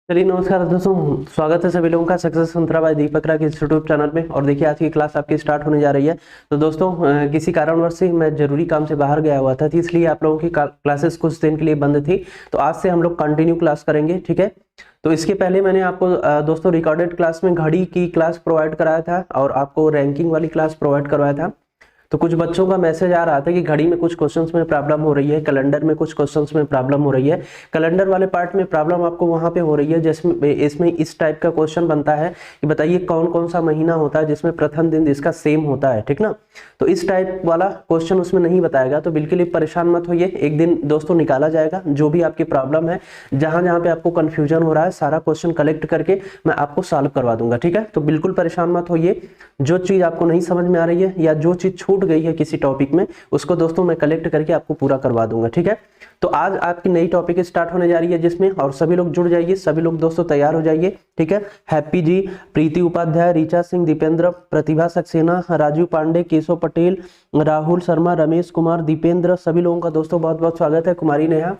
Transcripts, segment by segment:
चलिए नमस्कार दोस्तों, स्वागत है सभी लोगों का सक्सेस मंत्रा बाय दीपक राग इस यूट्यूब चैनल में। और देखिए आज की क्लास आपकी स्टार्ट होने जा रही है। तो दोस्तों किसी कारणवश से मैं जरूरी काम से बाहर गया हुआ था, तो इसलिए आप लोगों की क्लासेस कुछ दिन के लिए बंद थी। तो आज से हम लोग कंटिन्यू क्लास करेंगे, ठीक है। तो इसके पहले मैंने आपको दोस्तों रिकॉर्डेड क्लास में घड़ी की क्लास प्रोवाइड कराया था और आपको रैंकिंग वाली क्लास प्रोवाइड करवाया था। तो कुछ बच्चों का मैसेज आ रहा था कि घड़ी में कुछ क्वेश्चंस में प्रॉब्लम हो रही है, कैलेंडर में कुछ क्वेश्चंस में प्रॉब्लम हो रही है। कैलेंडर वाले पार्ट में प्रॉब्लम आपको वहां पे हो रही है जिसमें इसमें इस टाइप का क्वेश्चन बनता है कि बताइए कौन कौन सा महीना होता है जिसमें प्रथम दिन इसका सेम होता है, ठीक ना। तो इस टाइप वाला क्वेश्चन उसमें नहीं बताएगा, तो बिल्कुल ही परेशान मत होइए। एक दिन दोस्तों निकाला जाएगा जो भी आपकी प्रॉब्लम है, जहां जहां पे आपको कंफ्यूजन हो रहा है, सारा क्वेश्चन कलेक्ट करके मैं आपको सॉल्व करवा दूंगा, ठीक है। तो बिल्कुल परेशान मत होइए। जो चीज आपको नहीं समझ में आ रही है या जो चीज छूट गई है किसी टॉपिक में, उसको दोस्तों मैं कलेक्ट करके आपको पूरा करवा दूंगा, ठीक है। तो आज आपकी नई टॉपिक स्टार्ट होने जा रही है जिसमें, और सभी लोग जुड़ जाइए, सभी लोग दोस्तों तैयार हो जाइए, ठीक है। हैप्पी जी, प्रीति उपाध्याय, ऋचा सिंह, दीपेंद्र, प्रतिभा सक्सेना, राजू पांडे, केशव पटेल, राहुल शर्मा, रमेश कुमार, दीपेंद्र, सभी लोगों का दोस्तों बहुत बहुत स्वागत है। कुमारी नेहा,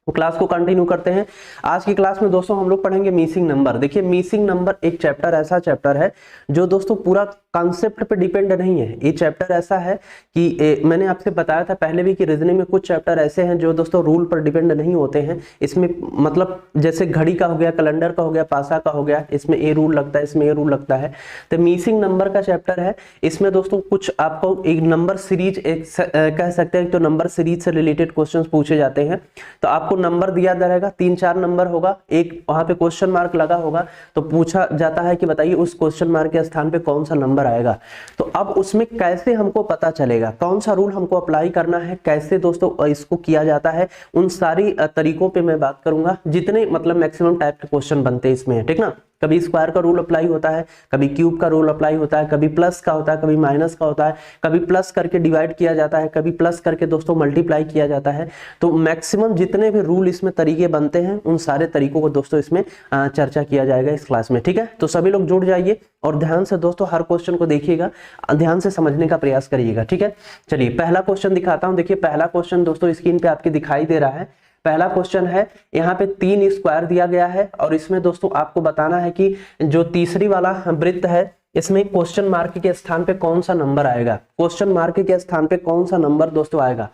तो क्लास को कंटिन्यू करते हैं। आज की क्लास में दोस्तों हम लोग पढ़ेंगे मिसिंग नंबर। देखिए मिसिंग नंबर एक चैप्टर ऐसा चैप्टर है जो दोस्तों पूरा कॉन्सेप्ट पे डिपेंड नहीं है। ये चैप्टर ऐसा है कि मैंने आपसे बताया था पहले भी कि रीजनिंग में कुछ चैप्टर ऐसे हैं जो दोस्तों रूल पर डिपेंड नहीं होते हैं। इसमें मतलब जैसे घड़ी का हो गया, कैलेंडर का हो गया, पासा का हो गया, इसमें ए रूल लगता है, इसमें ए रूल लगता है। तो मिसिंग नंबर का चैप्टर है। इसमें दोस्तों कुछ आपको एक नंबर सीरीज कह सकते हैं, तो नंबर सीरीज से रिलेटेड क्वेश्चन पूछे जाते हैं। तो आपको नंबर दिया रहेगा, 3-4 नंबर होगा, एक वहां पे क्वेश्चन मार्क लगा होगा, तो पूछा जाता है कि बताइए उस क्वेश्चन मार्क के स्थान पे कौन सा नंबर आएगा। तो अब उसमें कैसे हमको पता चलेगा, कौन सा रूल हमको अप्लाई करना है, कैसे दोस्तों इसको किया जाता है, उन सारी तरीकों पे मैं बात करूंगा। जितने मतलब मैक्सिमम टाइप के क्वेश्चन बनते हैं इसमें, ठीक ना। कभी स्क्वायर का रूल अप्लाई होता है, कभी क्यूब का रूल अप्लाई होता है, कभी प्लस का होता है, कभी माइनस का होता है, कभी प्लस करके डिवाइड किया जाता है, कभी प्लस करके दोस्तों मल्टीप्लाई किया जाता है। तो मैक्सिमम जितने भी रूल इसमें तरीके बनते हैं, उन सारे तरीकों को दोस्तों इसमें चर्चा किया जाएगा इस क्लास में, ठीक है। तो सभी लोग जुड़ जाइए और ध्यान से दोस्तों हर क्वेश्चन को देखिएगा, ध्यान से समझने का प्रयास करिएगा, ठीक है। चलिए पहला क्वेश्चन दिखाता हूं। देखिए पहला क्वेश्चन दोस्तों स्क्रीन पे आपके दिखाई दे रहा है। पहला क्वेश्चन है, यहाँ पे 3 स्क्वायर दिया गया है और इसमें दोस्तों आपको बताना है कि जो तीसरी वाला वृत्त है, इसमें क्वेश्चन मार्क के स्थान पे कौन सा नंबर आएगा। क्वेश्चन मार्क के स्थान पे कौन सा नंबर दोस्तों आएगा।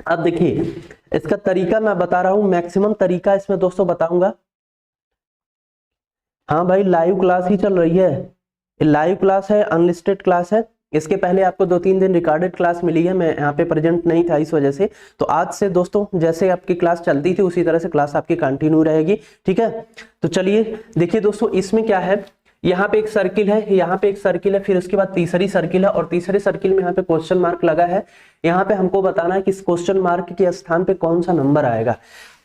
अब देखिए इसका तरीका मैं बता रहा हूं, मैक्सिमम तरीका इसमें दोस्तों बताऊंगा। हाँ भाई लाइव क्लास ही चल रही है, लाइव क्लास है, अनलिस्टेड क्लास है। इसके पहले आपको 2-3 दिन रिकॉर्डेड क्लास मिली है, मैं यहाँ पे प्रेजेंट नहीं था इस वजह से। तो आज से दोस्तों जैसे आपकी क्लास चलती थी उसी तरह से क्लास आपकी कंटिन्यू रहेगी, ठीक है। तो चलिए देखिए दोस्तों इसमें क्या है, यहाँ पे एक सर्किल है, यहाँ पे एक सर्किल है, फिर उसके बाद तीसरी सर्किल है और तीसरे सर्किल में यहाँ पे क्वेश्चन मार्क लगा है। यहाँ पे हमको बताना है कि इस क्वेश्चन मार्क के स्थान पे कौन सा नंबर आएगा।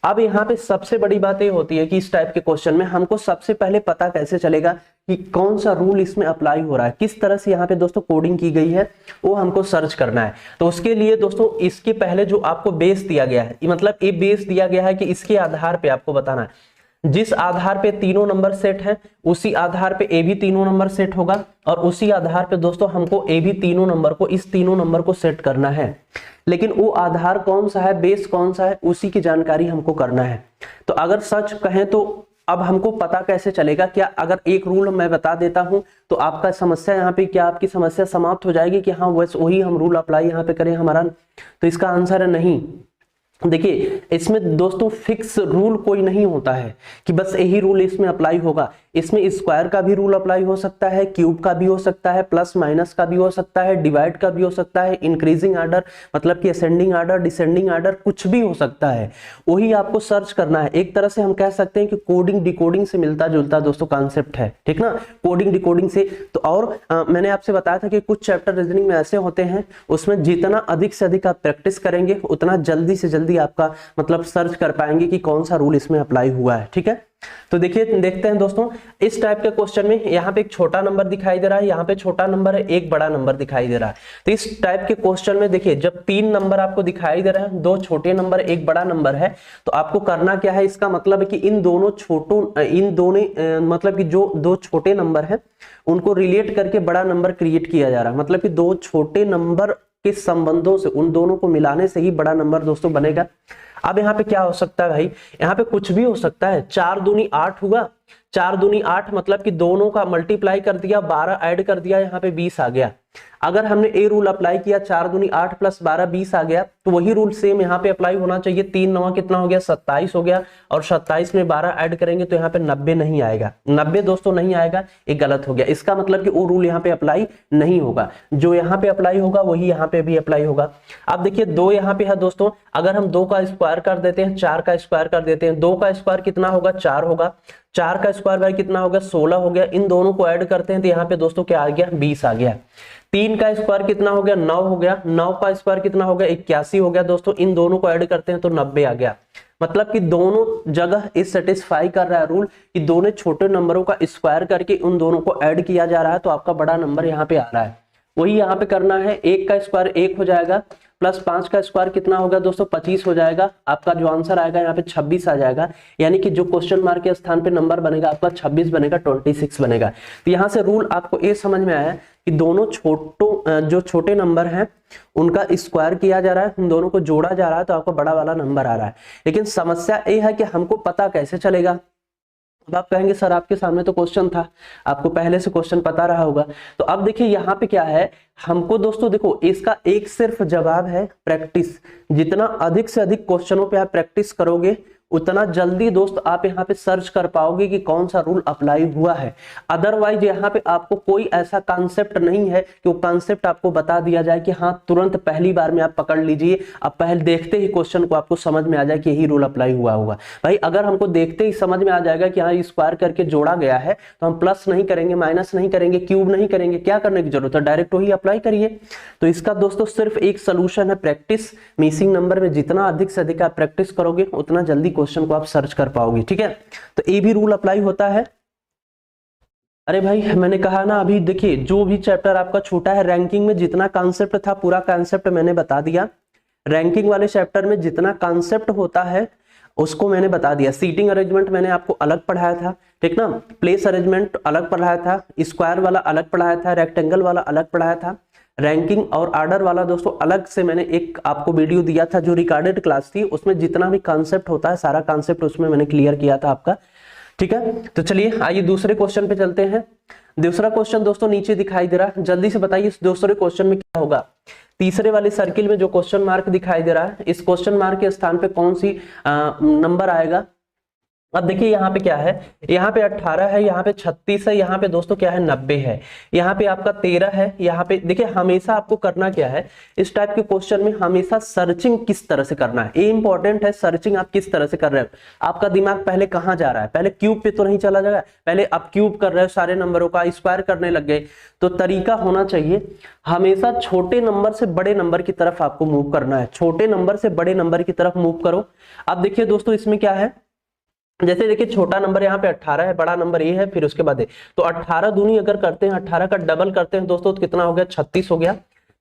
अब यहाँ पे सबसे बड़ी बात ये होती है कि इस टाइप के क्वेश्चन में हमको सबसे पहले पता कैसे चलेगा कि कौन सा रूल इसमें अप्लाई हो रहा है, किस तरह से यहाँ पे दोस्तों कोडिंग की गई है, वो हमको सर्च करना है। तो उसके लिए दोस्तों इसके पहले जो आपको बेस दिया गया है, मतलब ये बेस दिया गया है कि इसके आधार पे आपको बताना है, जिस आधार पे तीनों नंबर सेट है उसी आधार पे ए भी तीनों नंबर सेट होगा और उसी आधार पे दोस्तों हमको ए भी तीनों नंबर को, इस तीनों नंबर को सेट करना है। लेकिन वो आधार कौन सा है, बेस कौन सा है, उसी की जानकारी हमको करना है। तो अगर सच कहें तो अब हमको पता कैसे चलेगा, क्या अगर एक रूल मैं बता देता हूं तो आपका समस्या यहाँ पे, क्या आपकी समस्या समाप्त हो जाएगी कि हाँ बस वही हम रूल अप्लाई यहाँ पे करें हमारा। तो इसका आंसर है नहीं। देखिए इसमें दोस्तों फिक्स रूल कोई नहीं होता है कि बस यही रूल इसमें अप्लाई होगा। इसमें स्क्वायर का भी रूल अप्लाई हो सकता है, क्यूब का भी हो सकता है, प्लस माइनस का भी हो सकता है, डिवाइड का भी हो सकता है, इंक्रीजिंग आर्डर मतलब कि असेंडिंग आर्डर, डिसेंडिंग आर्डर, कुछ भी हो सकता है। वही आपको सर्च करना है। एक तरह से हम कह सकते हैं कि कोडिंग डिकोडिंग से मिलता जुलता दोस्तों कॉन्सेप्ट है, ठीक ना, कोडिंग डिकोडिंग से। तो और मैंने आपसे बताया था कि कुछ चैप्टर रीजनिंग में ऐसे होते हैं उसमें जितना अधिक से अधिक आप प्रैक्टिस करेंगे उतना जल्दी से जल्दी आपका मतलब सर्च कर पाएंगे कि कौन सा रूल इसमें अप्लाई हुआ है, ठीक है। तो देखिए देखते हैं दोस्तों इस टाइप के क्वेश्चन में, यहाँ पे एक छोटा नंबर दिखाई दे रहा है, यहाँ पे छोटा नंबर है, एक बड़ा नंबर दिखाई दे रहा है। तो इस टाइप के क्वेश्चन में देखिए जब 3 नंबर आपको दिखाई दे रहा है, 2 छोटे नंबर एक बड़ा नंबर है, तो आपको करना क्या है, इसका मतलब है कि इन दोनों मतलब कि जो 2 छोटे नंबर है उनको रिलेट करके बड़ा नंबर क्रिएट किया जा रहा है। मतलब कि 2 छोटे नंबर के संबंधों से उन दोनों को मिलाने से ही बड़ा नंबर दोस्तों बनेगा। अब यहाँ पे क्या हो सकता है भाई, यहाँ पे कुछ भी हो सकता है। 4 दूनी 8 हुआ, 4 दूनी 8 मतलब कि दोनों का मल्टीप्लाई कर दिया, 12 ऐड कर दिया, यहाँ पे 20 आ गया। अगर हमने ए रूल अप्लाई किया 4 दूनी 8 प्लस 12 20 आ गया, तो वही रूल सेम यहाँ पे अप्लाई होना चाहिए। 3 9 कितना हो गया 27 हो गया, और 27 में 12 ऐड करेंगे तो यहाँ पे 90 नहीं आएगा। 90 दोस्तों नहीं आएगा, ये गलत हो गया। इसका मतलब कि वो रूल यहाँ पे अप्लाई नहीं होगा, जो यहाँ पे अप्लाई होगा वही यहाँ पे भी अप्लाई होगा। अब देखिए 2 यहाँ पे है दोस्तों, अगर हम 2 का स्क्वायर कर देते हैं, 4 का स्क्वायर कर देते हैं, 2 का स्क्वायर कितना होगा 4 होगा, 4 का स्क्वायर भाई कितना हो गया 16 हो गया। इन दोनों को ऐड करते हैं तो यहाँ पे दोस्तों क्या आ गया 20 आ गया। 3 का स्क्वायर कितना हो गया 9 हो गया, 9 का स्क्वायर कितना हो गया 81 हो गया दोस्तों। इन दोनों को ऐड करते हैं तो 90 आ गया। मतलब कि दोनों जगह इस सेटिस्फाई कर रहा है रूल कि दोनों छोटे नंबरों का स्क्वायर करके उन दोनों को ऐड किया जा रहा है, तो आपका बड़ा नंबर यहाँ पे आ रहा है। वही यहाँ पे करना है। 1 का स्क्वायर 1 हो जाएगा, प्लस 5 का स्क्वायर कितना होगा दोस्तों 25 हो जाएगा। आपका जो आंसर आएगा यहाँ पे 26 आ जाएगा, यानी कि जो क्वेश्चन मार्क के स्थान पे नंबर बनेगा आपका 26 बनेगा, 26 बनेगा। तो यहाँ से रूल आपको ये समझ में आया कि दोनों जो छोटे नंबर हैं उनका स्क्वायर किया जा रहा है, उन दोनों को जोड़ा जा रहा है, तो आपको बड़ा वाला नंबर आ रहा है। लेकिन समस्या ये है कि हमको पता कैसे चलेगा। अब आप कहेंगे सर आपके सामने तो क्वेश्चन था, आपको पहले से क्वेश्चन पता रहा होगा। तो अब देखिए यहाँ पे क्या है, हमको दोस्तों देखो इसका एक सिर्फ जवाब है प्रैक्टिस। जितना अधिक से अधिक क्वेश्चनों पे आप प्रैक्टिस करोगे उतना जल्दी दोस्त आप यहाँ पे सर्च कर पाओगे कि कौन सा रूल अप्लाई हुआ है। अदरवाइज यहाँ पे आपको कोई ऐसा कॉन्सेप्ट नहीं है कि वो कॉन्सेप्ट आपको बता दिया जाए कि हाँ तुरंत पहली बार में आप पकड़ लीजिए, अब पहले देखते ही क्वेश्चन को आपको समझ में आ जाए कि यही रूल अप्लाई हुआ होगा। भाई अगर हमको देखते ही समझ में आ जाएगा कि हाँ स्क्वायर करके जोड़ा गया है, तो हम प्लस नहीं करेंगे, माइनस नहीं करेंगे, क्यूब नहीं करेंगे, क्या करने की जरूरत है, डायरेक्ट वही अप्लाई करिए। तो इसका दोस्तों सिर्फ एक सोल्यूशन है प्रैक्टिस। मिसिंग नंबर में जितना अधिक से अधिक आप प्रैक्टिस करोगे उतना जल्दी क्वेश्चन को आप सर्च कर पाओगे। ठीक है, तो ये भी रूल अप्लाई होता है। अरे भाई मैंने कहा ना, अभी देखिए जो भी चैप्टर आपका छोटा है, रैंकिंग में जितना कॉन्सेप्ट था पूरा कॉन्सेप्ट मैंने बता दिया। रैंकिंग वाले चैप्टर में जितना कॉन्सेप्ट होता है उसको मैंने बता दिया। सीटिंग अरेंजमेंट मैंने आपको अलग पढ़ाया था, ठीक ना, प्लेस अरेंजमेंट अलग पढ़ाया था, स्क्वायर वाला अलग पढ़ाया था, रेक्टेंगल वाला अलग पढ़ाया था, रैंकिंग और आर्डर वाला दोस्तों अलग से मैंने एक आपको वीडियो दिया था जो रिकॉर्डेड क्लास थी, उसमें जितना भी कॉन्सेप्ट होता है सारा कॉन्सेप्ट उसमें मैंने क्लियर किया था आपका। ठीक है, तो चलिए आइए दूसरे क्वेश्चन पे चलते हैं। दूसरा क्वेश्चन दोस्तों नीचे दिखाई दे रहा है, जल्दी से बताइए इस दूसरे क्वेश्चन में क्या होगा। तीसरे वाले सर्किल में जो क्वेश्चन मार्क दिखाई दे रहा है, इस क्वेश्चन मार्क के स्थान पे कौन सी नंबर आएगा। अब देखिए यहाँ पे क्या है, यहाँ पे 18 है, यहाँ पे 36 है, यहाँ पे दोस्तों क्या है 90 है, यहाँ पे आपका 13 है। यहाँ पे देखिए हमेशा आपको करना क्या है, इस टाइप के क्वेश्चन में हमेशा सर्चिंग किस तरह से करना है, ये इंपॉर्टेंट है। सर्चिंग आप किस तरह से कर रहे हो, आपका दिमाग पहले कहाँ जा रहा है, पहले क्यूब पे तो नहीं चला जाएगा, पहले आप क्यूब कर रहे हो, सारे नंबरों का स्क्वायर करने लग गए। तो तरीका होना चाहिए हमेशा छोटे नंबर से बड़े नंबर की तरफ आपको मूव करना है, छोटे नंबर से बड़े नंबर की तरफ मूव करो। अब देखिए दोस्तों इसमें क्या है, जैसे देखिए छोटा नंबर यहाँ पे 18 है, बड़ा नंबर ये है, फिर उसके बाद है तो 18 दूनी अगर करते हैं, 18 का डबल करते हैं दोस्तों तो कितना हो गया 36 हो गया।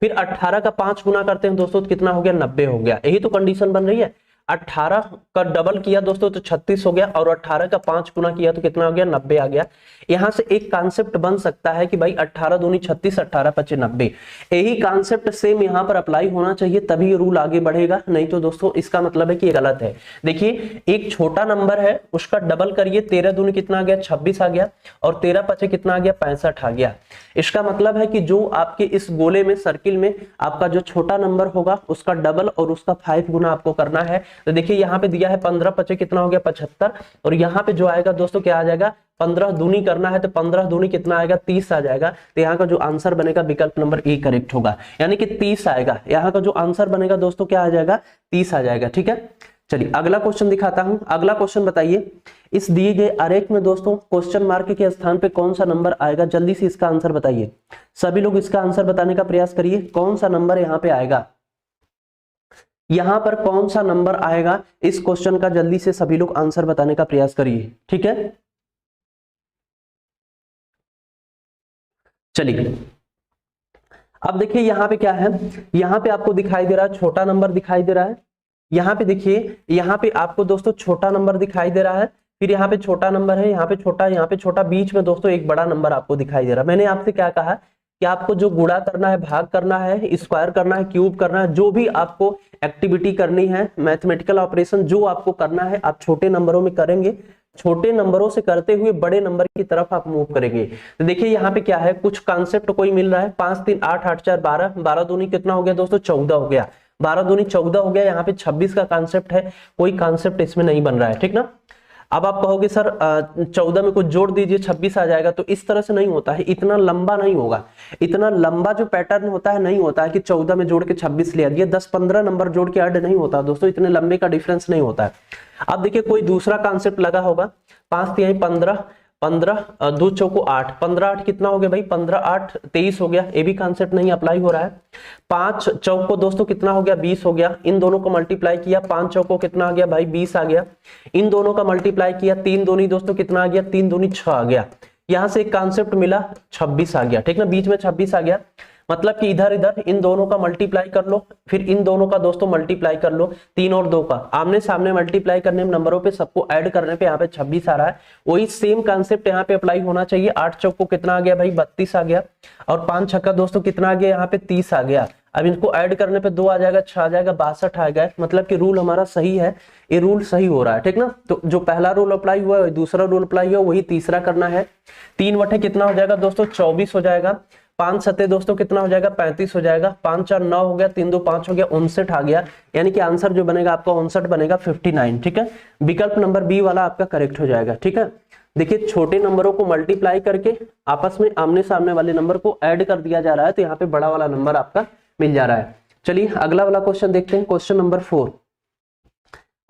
फिर 18 का 5 गुना करते हैं दोस्तों तो कितना हो गया 90 हो गया। यही तो कंडीशन बन रही है। 18 का डबल किया दोस्तों तो 36 हो गया, और 18 का 5 गुना किया तो कितना हो गया 90 आ गया। यहां से एक कॉन्सेप्ट बन सकता है कि भाई 18 दूनी 36, 18 पचे 90। यही कॉन्सेप्ट सेम यहां पर अप्लाई होना चाहिए, तभी रूल आगे बढ़ेगा, नहीं तो दोस्तों इसका मतलब है कि ये गलत है। देखिए एक छोटा नंबर है उसका डबल करिए, 13 दूनी कितना आ गया 26 आ गया, और 13 पचे कितना आ गया 65 आ गया। इसका मतलब है कि जो आपके इस गोले में सर्किल में आपका जो छोटा नंबर होगा उसका डबल और उसका 5 गुना आपको करना है। तो देखिए यहाँ पे दिया है 15 पचे कितना हो गया 75, और यहाँ पे जो आएगा दोस्तों क्या आ जाएगा 15 दूनी करना है तो 15 दूनी कितना आएगा 30 आ जाएगा। तो यहाँ का जो आंसर बनेगा विकल्प नंबर ए करेक्ट होगा, यानी कि 30 आएगा। यहाँ का जो आंसर बनेगा दोस्तों क्या आ जाएगा 30 आ जाएगा। ठीक है, चलिए अगला क्वेश्चन दिखाता हूं। अगला क्वेश्चन बताइए, इस दिए गए आरेख में दोस्तों क्वेश्चन मार्क के स्थान पे कौन सा नंबर आएगा, जल्दी से इसका आंसर बताइए। सभी लोग इसका आंसर बताने का प्रयास करिए, कौन सा नंबर यहाँ पे आएगा, यहां पर कौन सा नंबर आएगा इस क्वेश्चन का, जल्दी से सभी लोग आंसर बताने का प्रयास करिए। ठीक है, चलिए अब देखिए यहाँ पे क्या है, यहाँ पे आपको दिखाई दे रहा है छोटा नंबर दिखाई दे रहा है। यहाँ पे देखिए, यहाँ पे आपको दोस्तों छोटा नंबर दिखाई दे रहा है, फिर यहाँ पे छोटा नंबर है, यहाँ पे छोटा, यहाँ पे छोटा, बीच में दोस्तों एक बड़ा नंबर आपको दिखाई दे रहा है। मैंने आपसे क्या कहा कि आपको जो गुणा करना है, भाग करना है, स्क्वायर करना है, क्यूब करना है, जो भी आपको एक्टिविटी करनी है, मैथमेटिकल ऑपरेशन जो आपको करना है, आप छोटे नंबरों में करेंगे। छोटे नंबरों से करते हुए बड़े नंबर की तरफ आप मूव करेंगे। तो देखिए यहाँ पे क्या है, कुछ कॉन्सेप्ट कोई मिल रहा है। 5 3 8 8 4 12, 12 दूनी कितना हो गया दोस्तों, 14 हो गया। 12 दूनी 14 हो गया। यहाँ पे 26 का कॉन्सेप्ट है, कोई कॉन्सेप्ट इसमें नहीं बन रहा है, ठीक ना। अब आप कहोगे सर 14 में कुछ जोड़ दीजिए 26 आ जाएगा, तो इस तरह से नहीं होता है, इतना लंबा नहीं होगा। इतना लंबा जो पैटर्न होता है नहीं होता है कि 14 में जोड़ के 26 ले आ दिया। 10-15 नंबर जोड़ के ऐड नहीं होता दोस्तों, इतने लंबे का डिफरेंस नहीं होता है। अब देखिए कोई दूसरा कॉन्सेप्ट लगा होगा, 5 3 15, 15 2 चौको 8, 15 8 कितना हो गया भाई, 15 8 23 हो गया। ये भी कॉन्सेप्ट नहीं अप्लाई हो रहा है। 5 चौको दोस्तों कितना हो गया, 20 हो गया। इन दोनों को मल्टीप्लाई किया, 5 चौको कितना आ गया भाई, 20 आ गया। इन दोनों का मल्टीप्लाई किया, 3 दूनी दोस्तों कितना आ गया, 3 दूनी 6 आ गया। यहां से एक कॉन्सेप्ट मिला, 26 आ गया, ठीक ना, बीच में 26 आ गया। मतलब कि इधर इधर इन दोनों का मल्टीप्लाई कर लो, फिर इन दोनों का दोस्तों मल्टीप्लाई कर लो, 3 और 2 का आमने सामने मल्टीप्लाई करने में, नंबरों पे सबको ऐड करने पे यहाँ पे 26 आ रहा है। वही सेम कॉन्सेप्ट यहाँ पे अप्लाई होना चाहिए। 8 चौक को कितना आ गया भाई, 32 आ गया। और 5 छक्का दोस्तों कितना आ गया, यहाँ पे 30 आ गया। अब इनको ऐड करने पे 2 आ जाएगा, 6 आ जाएगा, 62 आ गया। मतलब कि रूल हमारा सही है, ये रूल सही हो रहा है, ठीक ना। तो जो पहला रूल अप्लाई हुआ है, दूसरा रूल अप्लाई हुआ, वही तीसरा करना है। 3 बटे कितना हो जाएगा दोस्तों, 24 हो जाएगा। 5 सत्ते दोस्तों कितना हो जाएगा, 35 हो जाएगा। 5 4 9 हो गया, 3 2 5 हो गया, 59 आ गया। यानी कि आंसर जो बनेगा आपका 59 बनेगा, 59, ठीक है। विकल्प नंबर बी वाला आपका करेक्ट हो जाएगा, ठीक है। देखिए छोटे नंबरों को मल्टीप्लाई करके आपस में आमने सामने वाले नंबर को ऐड कर दिया जा रहा है, तो यहाँ पे बड़ा वाला नंबर आपका मिल जा रहा है। चलिए अगला वाला क्वेश्चन देखते हैं, क्वेश्चन नंबर 4।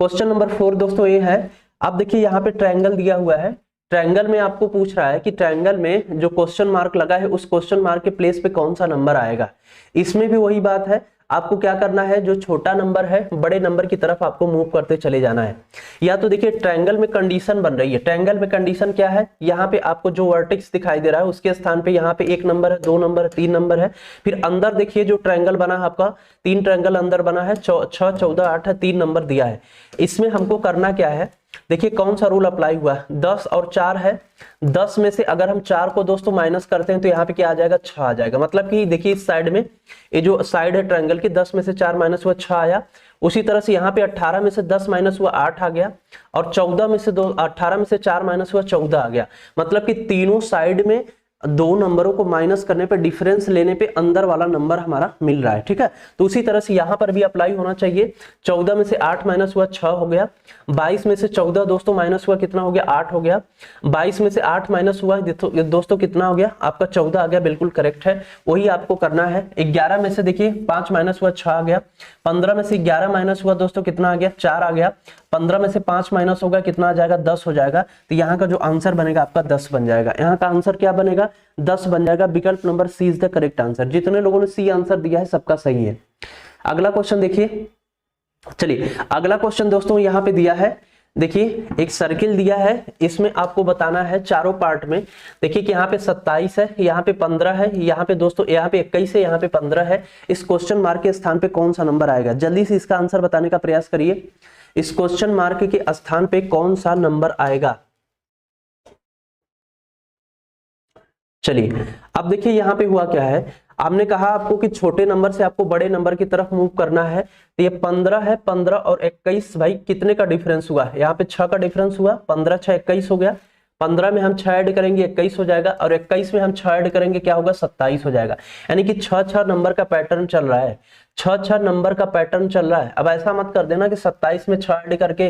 क्वेश्चन नंबर 4 दोस्तों ये है, आप देखिए यहाँ पे ट्रायंगल दिया हुआ है। ट्रायंगल में आपको पूछ रहा है कि ट्रायंगल में जो क्वेश्चन मार्क लगा है, उस क्वेश्चन मार्क के प्लेस पे कौन सा नंबर आएगा। इसमें भी वही बात है, आपको क्या करना है, जो छोटा नंबर है बड़े नंबर की तरफ आपको मूव करते चले जाना है। या तो देखिए ट्रायंगल में कंडीशन बन रही है। ट्रायंगल में कंडीशन क्या है, यहाँ पे आपको जो वर्टेक्स दिखाई दे रहा है उसके स्थान पे यहाँ पे 1 नंबर है, 2 नंबर है, 3 नंबर है। फिर अंदर देखिए जो ट्रायंगल बना है आपका, 3 ट्रायंगल अंदर बना है, 6 14 8 है, 3 नंबर दिया है। इसमें हमको करना क्या है, देखिए कौन सा रूल अप्लाई हुआ है, 10 और 4 है। 10 में से अगर हम 4 को दोस्तों माइनस करते हैं तो यहाँ पे क्या आ जाएगा, 6 आ जाएगा। मतलब कि देखिए इस साइड में, ये जो साइड है ट्रायंगल की, 10 में से 4 माइनस हुआ, 6 आया। उसी तरह से यहाँ पे 18 में से 10 माइनस हुआ, 8 आ गया। और 14 में से 18 में से 4 माइनस हुआ, 14 आ गया। मतलब कि तीनों साइड में 2 नंबरों को माइनस करने पे, डिफरेंस लेने पे अंदर वाला नंबर हमारा मिल रहा है, ठीक है। तो उसी तरह से यहाँ पर भी अप्लाई होना चाहिए। 14 में से 8 माइनस हुआ, 6 हो गया। 22 में से 14 दोस्तों माइनस हुआ, कितना हो गया, 8 हो गया। 22 में से 8 माइनस हुआ दोस्तों कितना हो गया, आपका 14 आ गया, बिल्कुल करेक्ट है, वही आपको करना है। 11 में से देखिए 5 माइनस हुआ, 6 आ गया। 15 में से 11 माइनस हुआ दोस्तों कितना आ गया, 4 आ गया। 15 में से 5 माइनस होगा, कितना आ जाएगा, 10 हो जाएगा। तो यहाँ का जो आंसर बनेगा आपका 10 बन जाएगा। यहाँ का आंसर क्या बनेगा, 10 बन जाएगा। विकल्प number C is the correct answer. जितने लोगों ने सी आंसर दिया है सबका सही है। अगला क्वेश्चन देखिए, चलिए अगला क्वेश्चन दोस्तों यहाँ पे दिया है। देखिए एक सर्किल दिया है, इसमें आपको बताना है चारों पार्ट में। देखिए कि यहाँ पे 27 है, यहाँ पे 15 है, यहाँ पे दोस्तों यहाँ पे 21 है, यहाँ पे 15 है। इस क्वेश्चन मार्क के स्थान पे कौन सा नंबर आएगा, जल्दी से इसका आंसर बताने का प्रयास करिए। इस क्वेश्चन मार्क के स्थान पे कौन सा नंबर आएगा। चलिए अब देखिए यहाँ पे हुआ क्या है, आपने कहा आपको कि छोटे नंबर से आपको बड़े नंबर की तरफ मूव करना है। तो ये 15 है, 15 और 21 भाई कितने का डिफरेंस हुआ, यहाँ पे 6 का डिफरेंस हुआ। 15 6 21 हो गया। 15 में हम 6 ऐड करेंगे 21 हो जाएगा, और 21 में हम 6 ऐड करेंगे क्या होगा, 27 हो जाएगा। यानी कि 6 नंबर का पैटर्न चल रहा है, 6 नंबर का पैटर्न चल रहा है। अब ऐसा मत कर देना कि 27 में 6 ऐड करके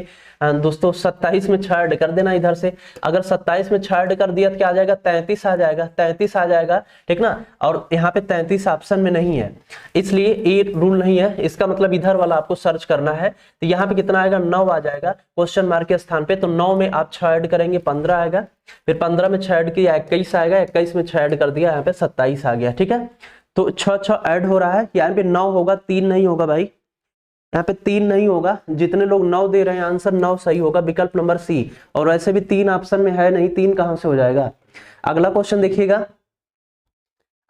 दोस्तों 27 में 6 ऐड कर देना इधर से। अगर 27 में 6 ऐड कर दिया तो क्या आ जाएगा, 33 आ जाएगा, 33 आ जाएगा, ठीक ना। और यहाँ पे 33 ऑप्शन में नहीं है, इसलिए ये रूल नहीं है। इसका मतलब इधर वाला आपको सर्च करना है। तो यहाँ पे कितना आएगा, 9 आ जाएगा क्वेश्चन मार्क के स्थान पे। तो 9 में आप 6 ऐड करेंगे 15 आएगा, फिर 15 में 6 ऐड किया 21 आएगा, 21 में 6 ऐड कर दिया यहाँ पे 27 आ गया, ठीक है। तो 6 ऐड हो रहा है, यहाँ पे 9 होगा, 3 नहीं होगा भाई, यहाँ पे 3 नहीं होगा। जितने लोग 9 दे रहे हैं आंसर 9 सही होगा, विकल्प नंबर सी। और वैसे भी 3 ऑप्शन में है नहीं, 3 कहां से हो जाएगा। अगला क्वेश्चन देखिएगा।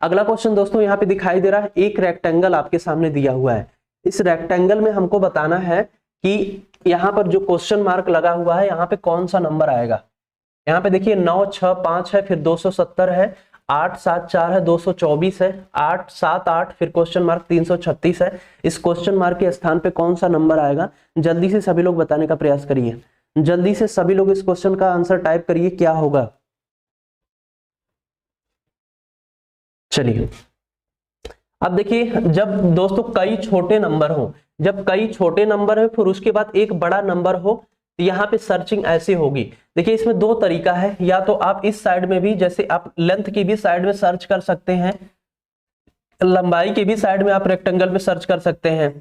अगला क्वेश्चन दोस्तों यहाँ पे दिखाई दे रहा है, एक रेक्टेंगल आपके सामने दिया हुआ है। इस रेक्टेंगल में हमको बताना है कि यहाँ पर जो क्वेश्चन मार्क लगा हुआ है यहाँ पे कौन सा नंबर आएगा। यहाँ पे देखिए 9 6 5 है, फिर 270 है, 8 7 4 है 224 है, 8 7 8 फिर क्वेश्चन मार्क 336 है। इस क्वेश्चन मार्क के स्थान पे कौन सा नंबर आएगा? जल्दी से सभी लोग बताने का प्रयास करिए, जल्दी से सभी लोग इस क्वेश्चन का आंसर टाइप करिए, क्या होगा? चलिए अब देखिए, जब दोस्तों कई छोटे नंबर हो, जब कई छोटे नंबर है फिर उसके बाद एक बड़ा नंबर हो, तो यहाँ पे सर्चिंग ऐसे होगी। देखिए इसमें दो तरीका है, या तो आप इस साइड में भी, जैसे आप लेंथ की भी साइड में सर्च कर सकते हैं, लंबाई की भी साइड में आप रेक्टेंगल में सर्च कर सकते हैं,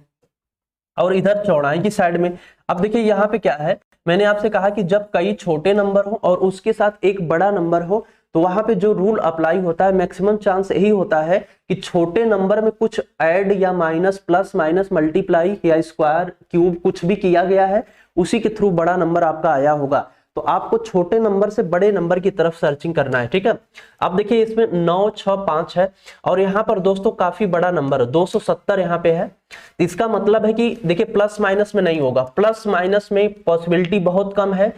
और इधर चौड़ाई की साइड में। अब देखिए यहाँ पे क्या है, मैंने आपसे कहा कि जब कई छोटे नंबर हो और उसके साथ एक बड़ा नंबर हो, तो वहां पे जो रूल अप्लाई होता है, मैक्सिमम चांस यही होता है कि छोटे नंबर में कुछ ऐड या माइनस, प्लस माइनस, मल्टीप्लाई या स्क्वायर, क्यूब कुछ भी किया गया है, उसी के थ्रू बड़ा नंबर आपका आया होगा। तो आपको छोटे नंबर से बड़े नंबर की तरफ सर्चिंग करना है, ठीक है। अब देखिए इसमें 9 6 5 है, और यहाँ पर दोस्तों काफी बड़ा नंबर 270 यहाँ पे है। इसका मतलब है कि देखिए प्लस माइनस में नहीं होगा, प्लस माइनस में पॉसिबिलिटी बहुत कम है,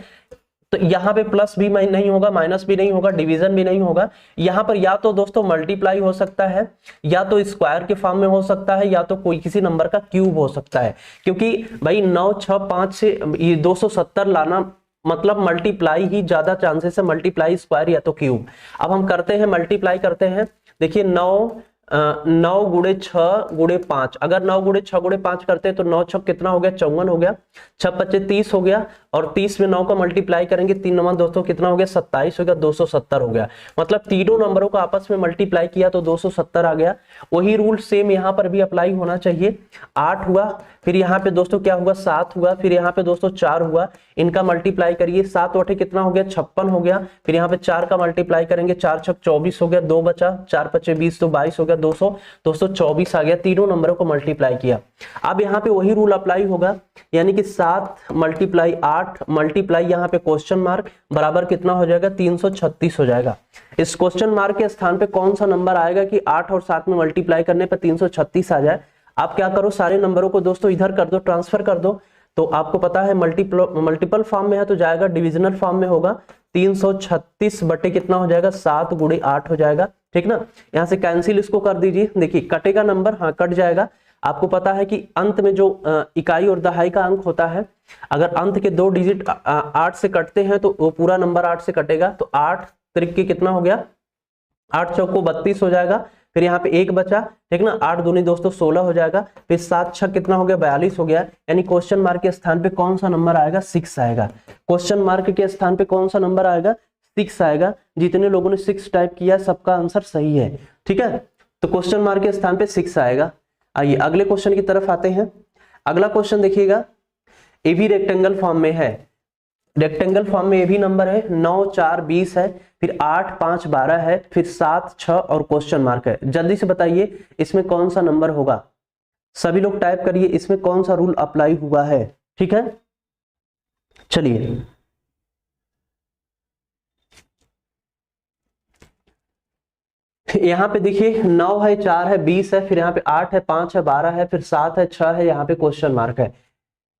तो यहाँ पे प्लस भी नहीं होगा, माइनस भी नहीं होगा, डिवीजन भी नहीं होगा। यहाँ पर या तो दोस्तों मल्टीप्लाई हो सकता है, या तो स्क्वायर के फॉर्म में हो सकता है, या तो कोई किसी नंबर का क्यूब हो सकता है, क्योंकि भाई 9 6 5 से ये 270 लाना मतलब मल्टीप्लाई ही ज्यादा चांसेस है, मल्टीप्लाई, स्क्वायर या तो क्यूब। अब हम करते हैं मल्टीप्लाई करते हैं। देखिए 9 गुणे 6 गुणे 5, अगर 9 गुणे 6 गुणे 5 करते हैं तो 9 6 कितना हो गया? 54 हो गया, 6 5 30 हो गया, और 30 में 9 का मल्टीप्लाई करेंगे 3 9 दोस्तों कितना हो गया? 27 हो गया, 270 हो गया। मतलब तीनों नंबरों को आपस में मल्टीप्लाई किया तो 270 आ गया। वही रूल सेम यहाँ पर भी अप्लाई होना चाहिए। 8 हुआ, फिर यहाँ पे दोस्तों क्या हुआ? 7 हुआ, फिर यहाँ पे दोस्तों 4 हुआ, इनका मल्टीप्लाई करिए, 7 8 कितना हो गया? 56 हो गया, फिर यहाँ पे 4 का मल्टीप्लाई करेंगे, 4 6 24 हो गया, 2 बचा, 4 5 20 तो 22 हो गया, 224 आ गया। तीनों नंबरों को मल्टीप्लाई किया। अब यहाँ पे वही रूल अप्लाई होगा, यानी कि 7 मल्टीप्लाई 8 मल्टीप्लाई यहाँ पे क्वेश्चन मार्क बराबर कितना हो जाएगा? 336 हो जाएगा। इस क्वेश्चन मार्क के स्थान पे कौन सा नंबर आएगा कि 8 और 7 में मल्टीप्लाई करने पर 336 आ जाए? आप क्या करो, सारे नंबरों को दोस्तों इधर कर दो, ट्रांसफर कर दो। तो आपको पता है मल्टीपल फॉर्म में है तो जाएगा, डिविजनल फॉर्म में होगा, 336 बटे कितना हो जाएगा? 7 गुणे 8 हो जाएगा, ठीक ना। यहाँ से कैंसिल इसको कर दीजिए, देखिए कटेगा नंबर, हाँ कट जाएगा। आपको पता है कि अंत में जो इकाई और दहाई का अंक होता है, अगर अंत के 2 डिजिट 8 से कटते हैं तो वो पूरा नंबर 8 से कटेगा। तो 8 त्रिक कितना हो गया? 8 चौको 32 हो जाएगा, फिर यहाँ पे 1 बचा, ठीक ना। 8 दूनी दोस्तों 16 हो जाएगा, फिर 7 6 कितना हो गया? 42 हो गया। यानी क्वेश्चन मार्क के स्थान पे कौन सा नंबर आएगा? 6 आएगा। क्वेश्चन मार्क के स्थान पे कौन सा नंबर आएगा? 6 आएगा। जितने लोगों ने 6 टाइप किया सबका आंसर सही है, ठीक है। तो क्वेश्चन मार्क के स्थान पे 6 आएगा। आइए अगले क्वेश्चन की तरफ आते हैं। अगला क्वेश्चन देखिएगा, ये भी रेक्टेंगल फॉर्म में है। रेक्टेंगल फॉर्म में ये भी नंबर है, 9 4 20 है, फिर 8 5 12 है, फिर 7 6 और क्वेश्चन मार्क है। जल्दी से बताइए इसमें कौन सा नंबर होगा? सभी लोग टाइप करिए इसमें कौन सा रूल अप्लाई हुआ है, ठीक है। चलिए यहाँ पे देखिए 9 है, 4 है, 20 है, फिर यहाँ पे 8 है, 5 है, 12 है, फिर 7 है, 6 है, यहाँ पे क्वेश्चन मार्क है।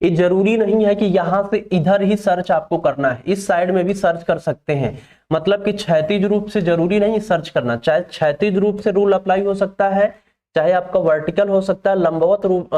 ये जरूरी नहीं है कि यहां से इधर ही सर्च आपको करना है, इस साइड में भी सर्च कर सकते हैं। मतलब कि क्षैतिज रूप से जरूरी नहीं सर्च करना, चाहे क्षैतिज रूप से रूल अप्लाई हो सकता है, चाहे आपका वर्टिकल हो सकता है, लंबवत रूप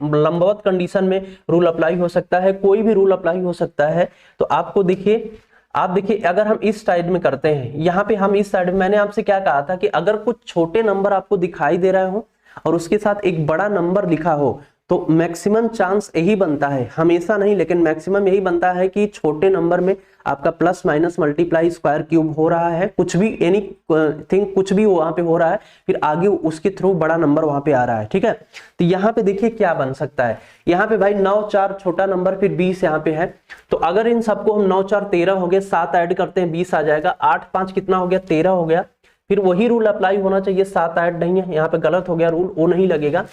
लंबवत कंडीशन में रूल अप्लाई हो सकता है, कोई भी रूल अप्लाई हो सकता है। तो आपको देखिए, आप देखिए अगर हम इस साइड में करते हैं, यहाँ पे हम इस साइड में, मैंने आपसे क्या कहा था कि अगर कुछ छोटे नंबर आपको दिखाई दे रहे हो और उसके साथ एक बड़ा नंबर लिखा हो, तो मैक्सिमम चांस यही बनता है, हमेशा नहीं लेकिन मैक्सिमम यही बनता है कि छोटे नंबर में आपका plus minus multiply square cube हो रहा है, कुछ भी एनी थिंग कुछ भी वहां पे हो रहा है, फिर आगे उसके थ्रू बड़ा नंबर वहां पे आ रहा है, ठीक है। तो यहाँ पे देखिए क्या बन सकता है, यहाँ पे भाई 9 4 छोटा नंबर, फिर 20 यहाँ पे है। तो अगर इन सबको हम 9 4 13 हो गया, 7 ऐड करते हैं 20 आ जाएगा, 8 5 कितना हो गया? 13 हो गया। फिर वही रूल अप्लाई होना चाहिए, 7 ऐड नहीं है, यहाँ पे गलत हो गया रूल, वो नहीं लगेगा।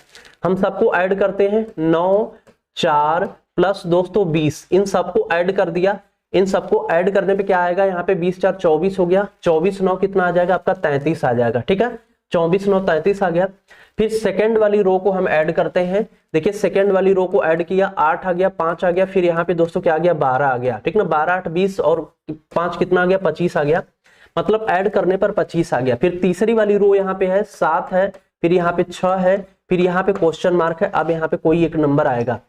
हम सबको ऐड करते हैं, 9 4 प्लस दोस्तों 20, इन सबको ऐड कर दिया। इन सबको ऐड करने पे क्या आएगा? यहाँ पे 20 4 24 हो गया, 24 9 कितना आ जाएगा? आपका 33 आ जाएगा, ठीक है। 24 9 33 आ गया। फिर सेकंड वाली रो को हम ऐड करते हैं, देखिए सेकंड वाली रो को ऐड किया, 8 आ गया, 5 आ गया, फिर यहाँ पे दोस्तों क्या आ गया? 12 आ गया, ठीक ना। 12 8 20 और 5 कितना आ गया? 25 आ गया। मतलब ऐड करने पर 25 आ गया। फिर तीसरी वाली रो यहाँ पे है 7 है, फिर यहाँ पे 6 है, फिर यहाँ पे क्वेश्चन मार्क है। अब यहाँ पे कोई एक नंबर आएगा,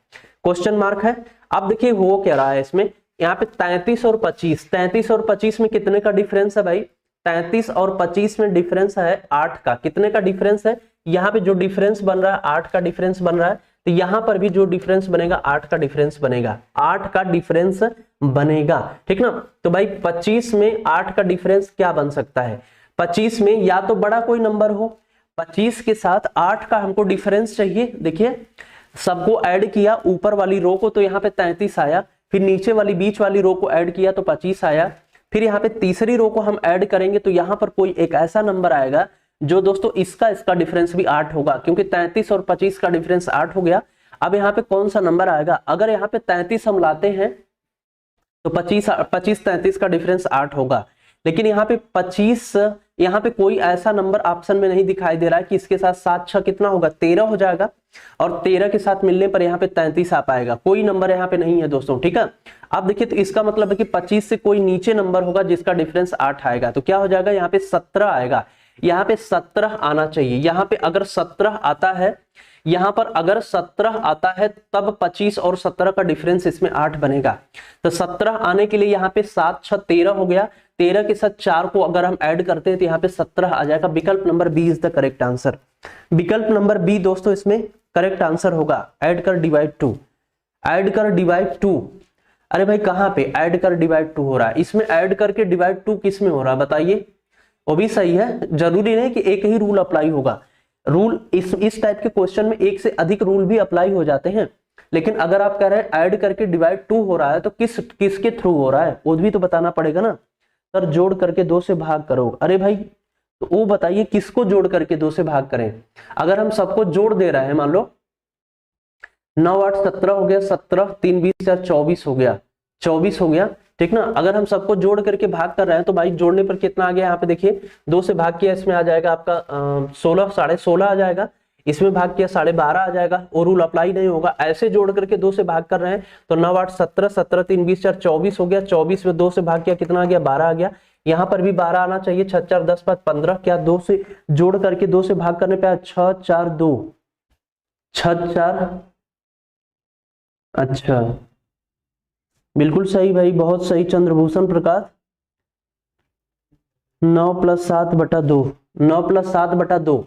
क्वेश्चन मार्क है। अब देखिए वो क्या रहा है इसमें, यहाँ पे 33 और 25, 33 और 25 में कितने का डिफरेंस है भाई, 33 और 25 में डिफरेंस है 8 का। कितने का डिफरेंस है, यहाँ पे जो डिफरेंस बन रहा है 8 का डिफरेंस बन रहा है, तो यहाँ पर भी जो डिफरेंस बनेगा 8 का डिफरेंस बनेगा, 8 का डिफरेंस बनेगा, ठीक ना। तो भाई 25 में 8 का डिफरेंस क्या बन सकता है, 25 में या तो बड़ा कोई नंबर हो, 25 के साथ 8 का हमको डिफरेंस चाहिए। देखिए सबको ऐड किया, ऊपर वाली रो को तो यहाँ पे 33 आया, फिर नीचे वाली बीच वाली रो को ऐड किया तो 25 आया, फिर यहाँ पे तीसरी रो को हम ऐड करेंगे तो यहाँ पर कोई एक ऐसा नंबर आएगा जो दोस्तों इसका डिफरेंस भी 8 होगा, क्योंकि 33 और 25 का डिफरेंस 8 हो गया। अब यहाँ पे कौन सा नंबर आएगा, अगर यहाँ पे 33 हम लाते हैं तो 25 33 का डिफरेंस 8 होगा, लेकिन यहाँ पे 25, यहाँ पे कोई ऐसा नंबर ऑप्शन में नहीं दिखाई दे रहा है कि इसके साथ 7 6 कितना होगा 13 हो जाएगा, और 13 के साथ मिलने पर यहाँ पे 33 आ पाएगा। कोई नंबर यहाँ पे नहीं है दोस्तों, ठीक है। अब देखिए तो इसका मतलब है कि 25 से कोई नीचे नंबर होगा जिसका डिफरेंस 8 आएगा, तो क्या हो जाएगा, यहाँ पे 17 आएगा, यहाँ पे 17 आना चाहिए। यहाँ पे अगर 17 आता है, यहाँ पर अगर 17 आता है तब 25 और 17 का डिफरेंस इसमें 8 बनेगा। तो 17 आने के लिए यहाँ पे 7 6 13 हो गया, 13 के साथ 4 को अगर हम ऐड करते हैं तो यहाँ पे 17 आ जाएगा। विकल्प number B is the correct answer. विकल्प नंबर बी दोस्तों इसमें करेक्ट आंसर होगा। ऐड कर डिवाइड 2, ऐड कर डिवाइड 2। अरे भाई कहाँ पे ऐड कर डिवाइड 2 हो रहा है, इसमें ऐड करके डिवाइड 2 किस में हो रहा है बताइए, वो भी सही है। जरूरी नहीं कि एक ही रूल अप्लाई होगा, रूल इस टाइप के क्वेश्चन में एक से अधिक रूल भी अप्लाई हो जाते हैं, लेकिन अगर आप कह रहे हैं ऐड करके डिवाइड 2 हो रहा है तो किसके थ्रू हो रहा है वो भी तो बताना पड़ेगा ना। सर जोड़ करके 2 से भाग करो, अरे भाई तो वो बताइए किसको जोड़ करके 2 से भाग करें। अगर हम सबको जोड़ दे रहे हैं, मान लो 9 8 17 हो गया, 17 3 20 4 24 हो गया, 24 हो गया, ठीक ना। अगर हम सबको जोड़ करके भाग कर रहे हैं तो भाई जोड़ने पर कितना आ गया, यहाँ पे देखिए 2 से भाग किया, इसमें आ जाएगा आपका 16 16.5 आ जाएगा, इसमें भाग किया 12.5 आ जाएगा, और रूल अप्लाई नहीं होगा। ऐसे जोड़ करके 2 से भाग कर रहे हैं तो 9 8 17 17 3 20 4 24 हो गया, 24 में 2 से भाग किया कितना आ गया 12 आ गया, यहाँ पर भी 12 आना चाहिए, 6 4 10 5 15, क्या 2 से जोड़ करके 2 से भाग करने पे 6 4 2 6 4, अच्छा बिल्कुल सही भाई, बहुत सही चंद्रभूषण प्रकाश। 9 + 7 बटा 2, 9 + 7 बटा 2,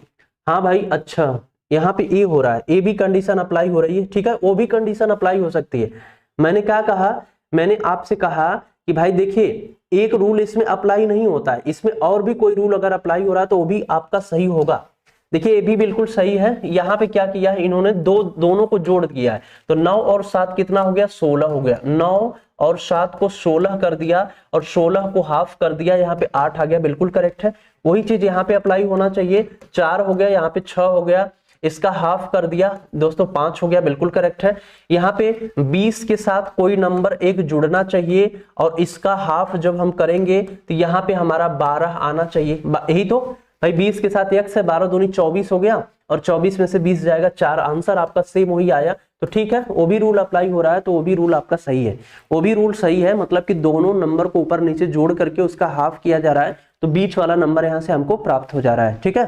हाँ भाई अच्छा यहाँ पे ए हो रहा है, ए भी कंडीशन अप्लाई हो रही है, ठीक है, वो भी कंडीशन अप्लाई हो सकती है। मैंने क्या कहा, मैंने आपसे कहा कि भाई देखिए एक रूल इसमें अप्लाई नहीं होता है, इसमें और भी कोई रूल अगर अप्लाई हो रहा है तो वो भी आपका सही होगा। देखिए ये भी बिल्कुल सही है, यहाँ पे क्या किया है इन्होंने दोनों को जोड़ दिया है, तो 9 और 7 कितना हो गया 16 हो गया, 9 और 7 को 16 कर दिया और 16 को हाफ कर दिया, यहाँ पे 8 आ गया, बिल्कुल करेक्ट है। वही चीज यहाँ पे अप्लाई होना चाहिए, 4 हो गया, यहाँ पे 6 हो गया, इसका हाफ कर दिया दोस्तों 5 हो गया, बिल्कुल करेक्ट है। यहाँ पे 20 के साथ कोई नंबर एक जुड़ना चाहिए और इसका हाफ जब हम करेंगे तो यहाँ पे हमारा 12 आना चाहिए, यही तो भाई 20 के साथ x है, 12 दूनी 24 हो गया और 24 में से 20 जाएगा 4, आंसर आपका सेम वही आया। तो ठीक है वो भी रूल अप्लाई हो रहा है, तो वो भी रूल आपका सही है, वो भी रूल सही है, मतलब कि दोनों नंबर को ऊपर नीचे जोड़ करके उसका हाफ किया जा रहा है, तो बीच वाला नंबर यहाँ से हमको प्राप्त हो जा रहा है, ठीक है।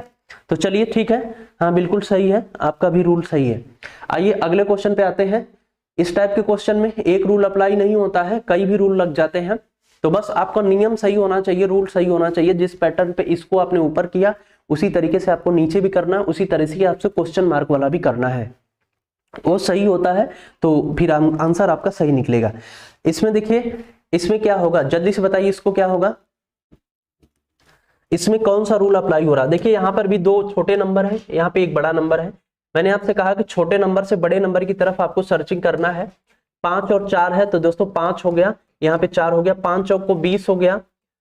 तो चलिए ठीक है, हाँ बिल्कुल सही है, आपका भी रूल सही है। आइए अगले क्वेश्चन पे आते हैं। इस टाइप के क्वेश्चन में एक रूल अप्लाई नहीं होता है, कई भी रूल लग जाते हैं, तो बस आपका नियम सही होना चाहिए, रूल सही होना चाहिए। जिस पैटर्न पे इसको आपने ऊपर किया उसी तरीके से आपको नीचे भी करना है, उसी तरह से आपसे क्वेश्चन मार्क वाला भी करना है, वो सही होता है तो फिर आंसर आपका सही निकलेगा। इसमें देखिए इसमें क्या होगा, जल्दी से बताइए इसको क्या होगा, इसमें कौन सा रूल अप्लाई हो रहा है। देखिए यहाँ पर भी 2 छोटे नंबर है, यहाँ पे एक बड़ा नंबर है। मैंने आपसे कहा कि छोटे नंबर से बड़े नंबर की तरफ आपको सर्चिंग करना है। 5 और 4 है तो दोस्तों 5 हो गया, यहाँ पे 4 हो गया, 5 चौक को 20 हो गया,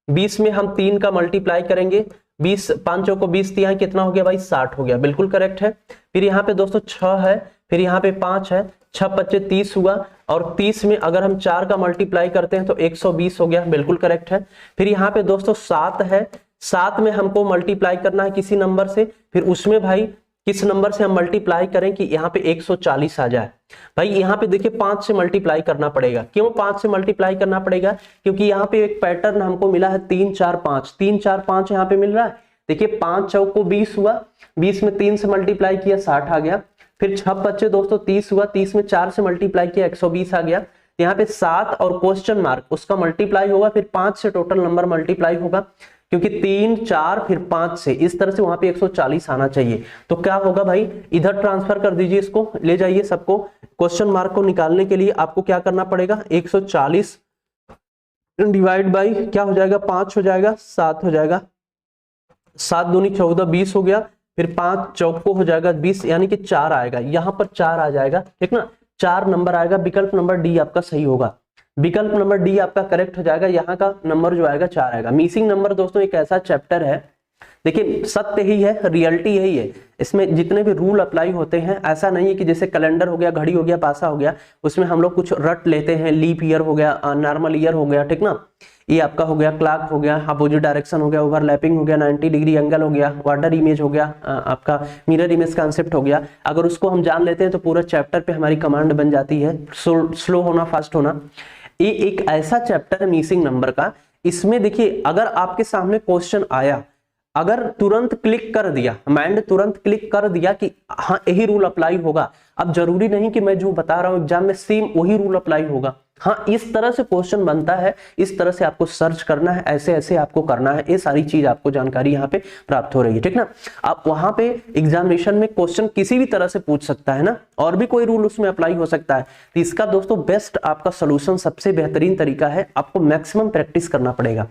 20 में हम 3 का मल्टीप्लाई करेंगे, 20 5 चौक को 20 दिया कितना हो गया भाई 60 हो गया, बिल्कुल करेक्ट है। फिर यहाँ पे दोस्तों 6 है, फिर यहाँ पे 5 है, 6 25 30 हुआ, और 30 में अगर हम 4 का मल्टीप्लाई करते हैं तो 120 हो गया, बिल्कुल करेक्ट है। फिर यहाँ पे दोस्तों 7 है, 7 में हमको मल्टीप्लाई करना है किसी नंबर से, फिर उसमें भाई किस नंबर से हम मल्टीप्लाई करें कि यहाँ पे 140 आ जाए? भाई यहाँ पे देखिए 5 से मल्टीप्लाई करना पड़ेगा। क्यों 5 से मल्टीप्लाई करना पड़ेगा? क्योंकि यहाँ पे एक पैटर्न हमको मिला है 3 4 5, 3 4 5 यहाँ पे मिल रहा है। देखिए 5 चौक को 20 हुआ, 20 में 3 से मल्टीप्लाई किया 60 आ गया। फिर 6 बच्चे दोस्तों 30 हुआ, 30 में 4 से मल्टीप्लाई किया 120 आ गया। यहाँ पे 7 और क्वेश्चन मार्क उसका मल्टीप्लाई होगा, फिर 5 से टोटल नंबर मल्टीप्लाई होगा, क्योंकि 3 4 फिर 5 से इस तरह से वहां पे 140 आना चाहिए। तो क्या होगा भाई, इधर ट्रांसफर कर दीजिए, इसको ले जाइए सबको। क्वेश्चन मार्क को निकालने के लिए आपको क्या करना पड़ेगा, 140 डिवाइड बाई क्या हो जाएगा, 5 हो जाएगा, 7 हो जाएगा, 7 दूनी 14 20 हो गया, फिर 5 चौक को हो जाएगा 20, यानी कि 4 आएगा, यहाँ पर 4 आ जाएगा, ठीक ना, 4 नंबर आएगा। विकल्प नंबर डी आपका सही होगा, विकल्प नंबर डी आपका करेक्ट हो जाएगा। यहाँ का नंबर जो आएगा 4 आएगा। मिसिंग नंबर दोस्तों एक ऐसा चैप्टर है, देखिए सत्य ही है, रियलिटी यही है, इसमें जितने भी रूल अप्लाई होते हैं, ऐसा नहीं है कि जैसे कैलेंडर हो गया, घड़ी हो गया, पासा हो गया, उसमें हम लोग कुछ रट लेते हैं, लीप ईयर हो गया, नॉर्मल ईयर हो गया, ठीक ना, ये आपका हो गया, क्लॉक हो गया, अपोजिट डायरेक्शन हो गया, ओवरलैपिंग हो गया, 90 डिग्री एंगल हो गया, वाटर इमेज हो गया, आपका मिरर इमेज कॉन्सेप्ट हो गया। अगर उसको हम जान लेते हैं तो पूरा चैप्टर पे हमारी कमांड बन जाती है, स्लो होना, फास्ट होना। ये एक ऐसा चैप्टर है मिसिंग नंबर का, इसमें देखिए अगर आपके सामने क्वेश्चन आया, अगर तुरंत क्लिक कर दिया, माइंड तुरंत क्लिक कर दिया कि हाँ यही रूल अप्लाई होगा, अब जरूरी नहीं कि मैं जो बता रहा हूं एग्जाम में सेम वही रूल अप्लाई होगा, हाँ इस तरह से क्वेश्चन बनता है, इस तरह से आपको सर्च करना है, ऐसे ऐसे आपको करना है, ये सारी चीज आपको जानकारी यहाँ पे प्राप्त हो रही है, ठीक ना। आप वहां पे एग्जामिनेशन में क्वेश्चन किसी भी तरह से पूछ सकता है ना, और भी कोई रूल उसमें अप्लाई हो सकता है। तो इसका दोस्तों बेस्ट आपका सोल्यूशन, सबसे बेहतरीन तरीका है, आपको मैक्सिमम प्रैक्टिस करना पड़ेगा।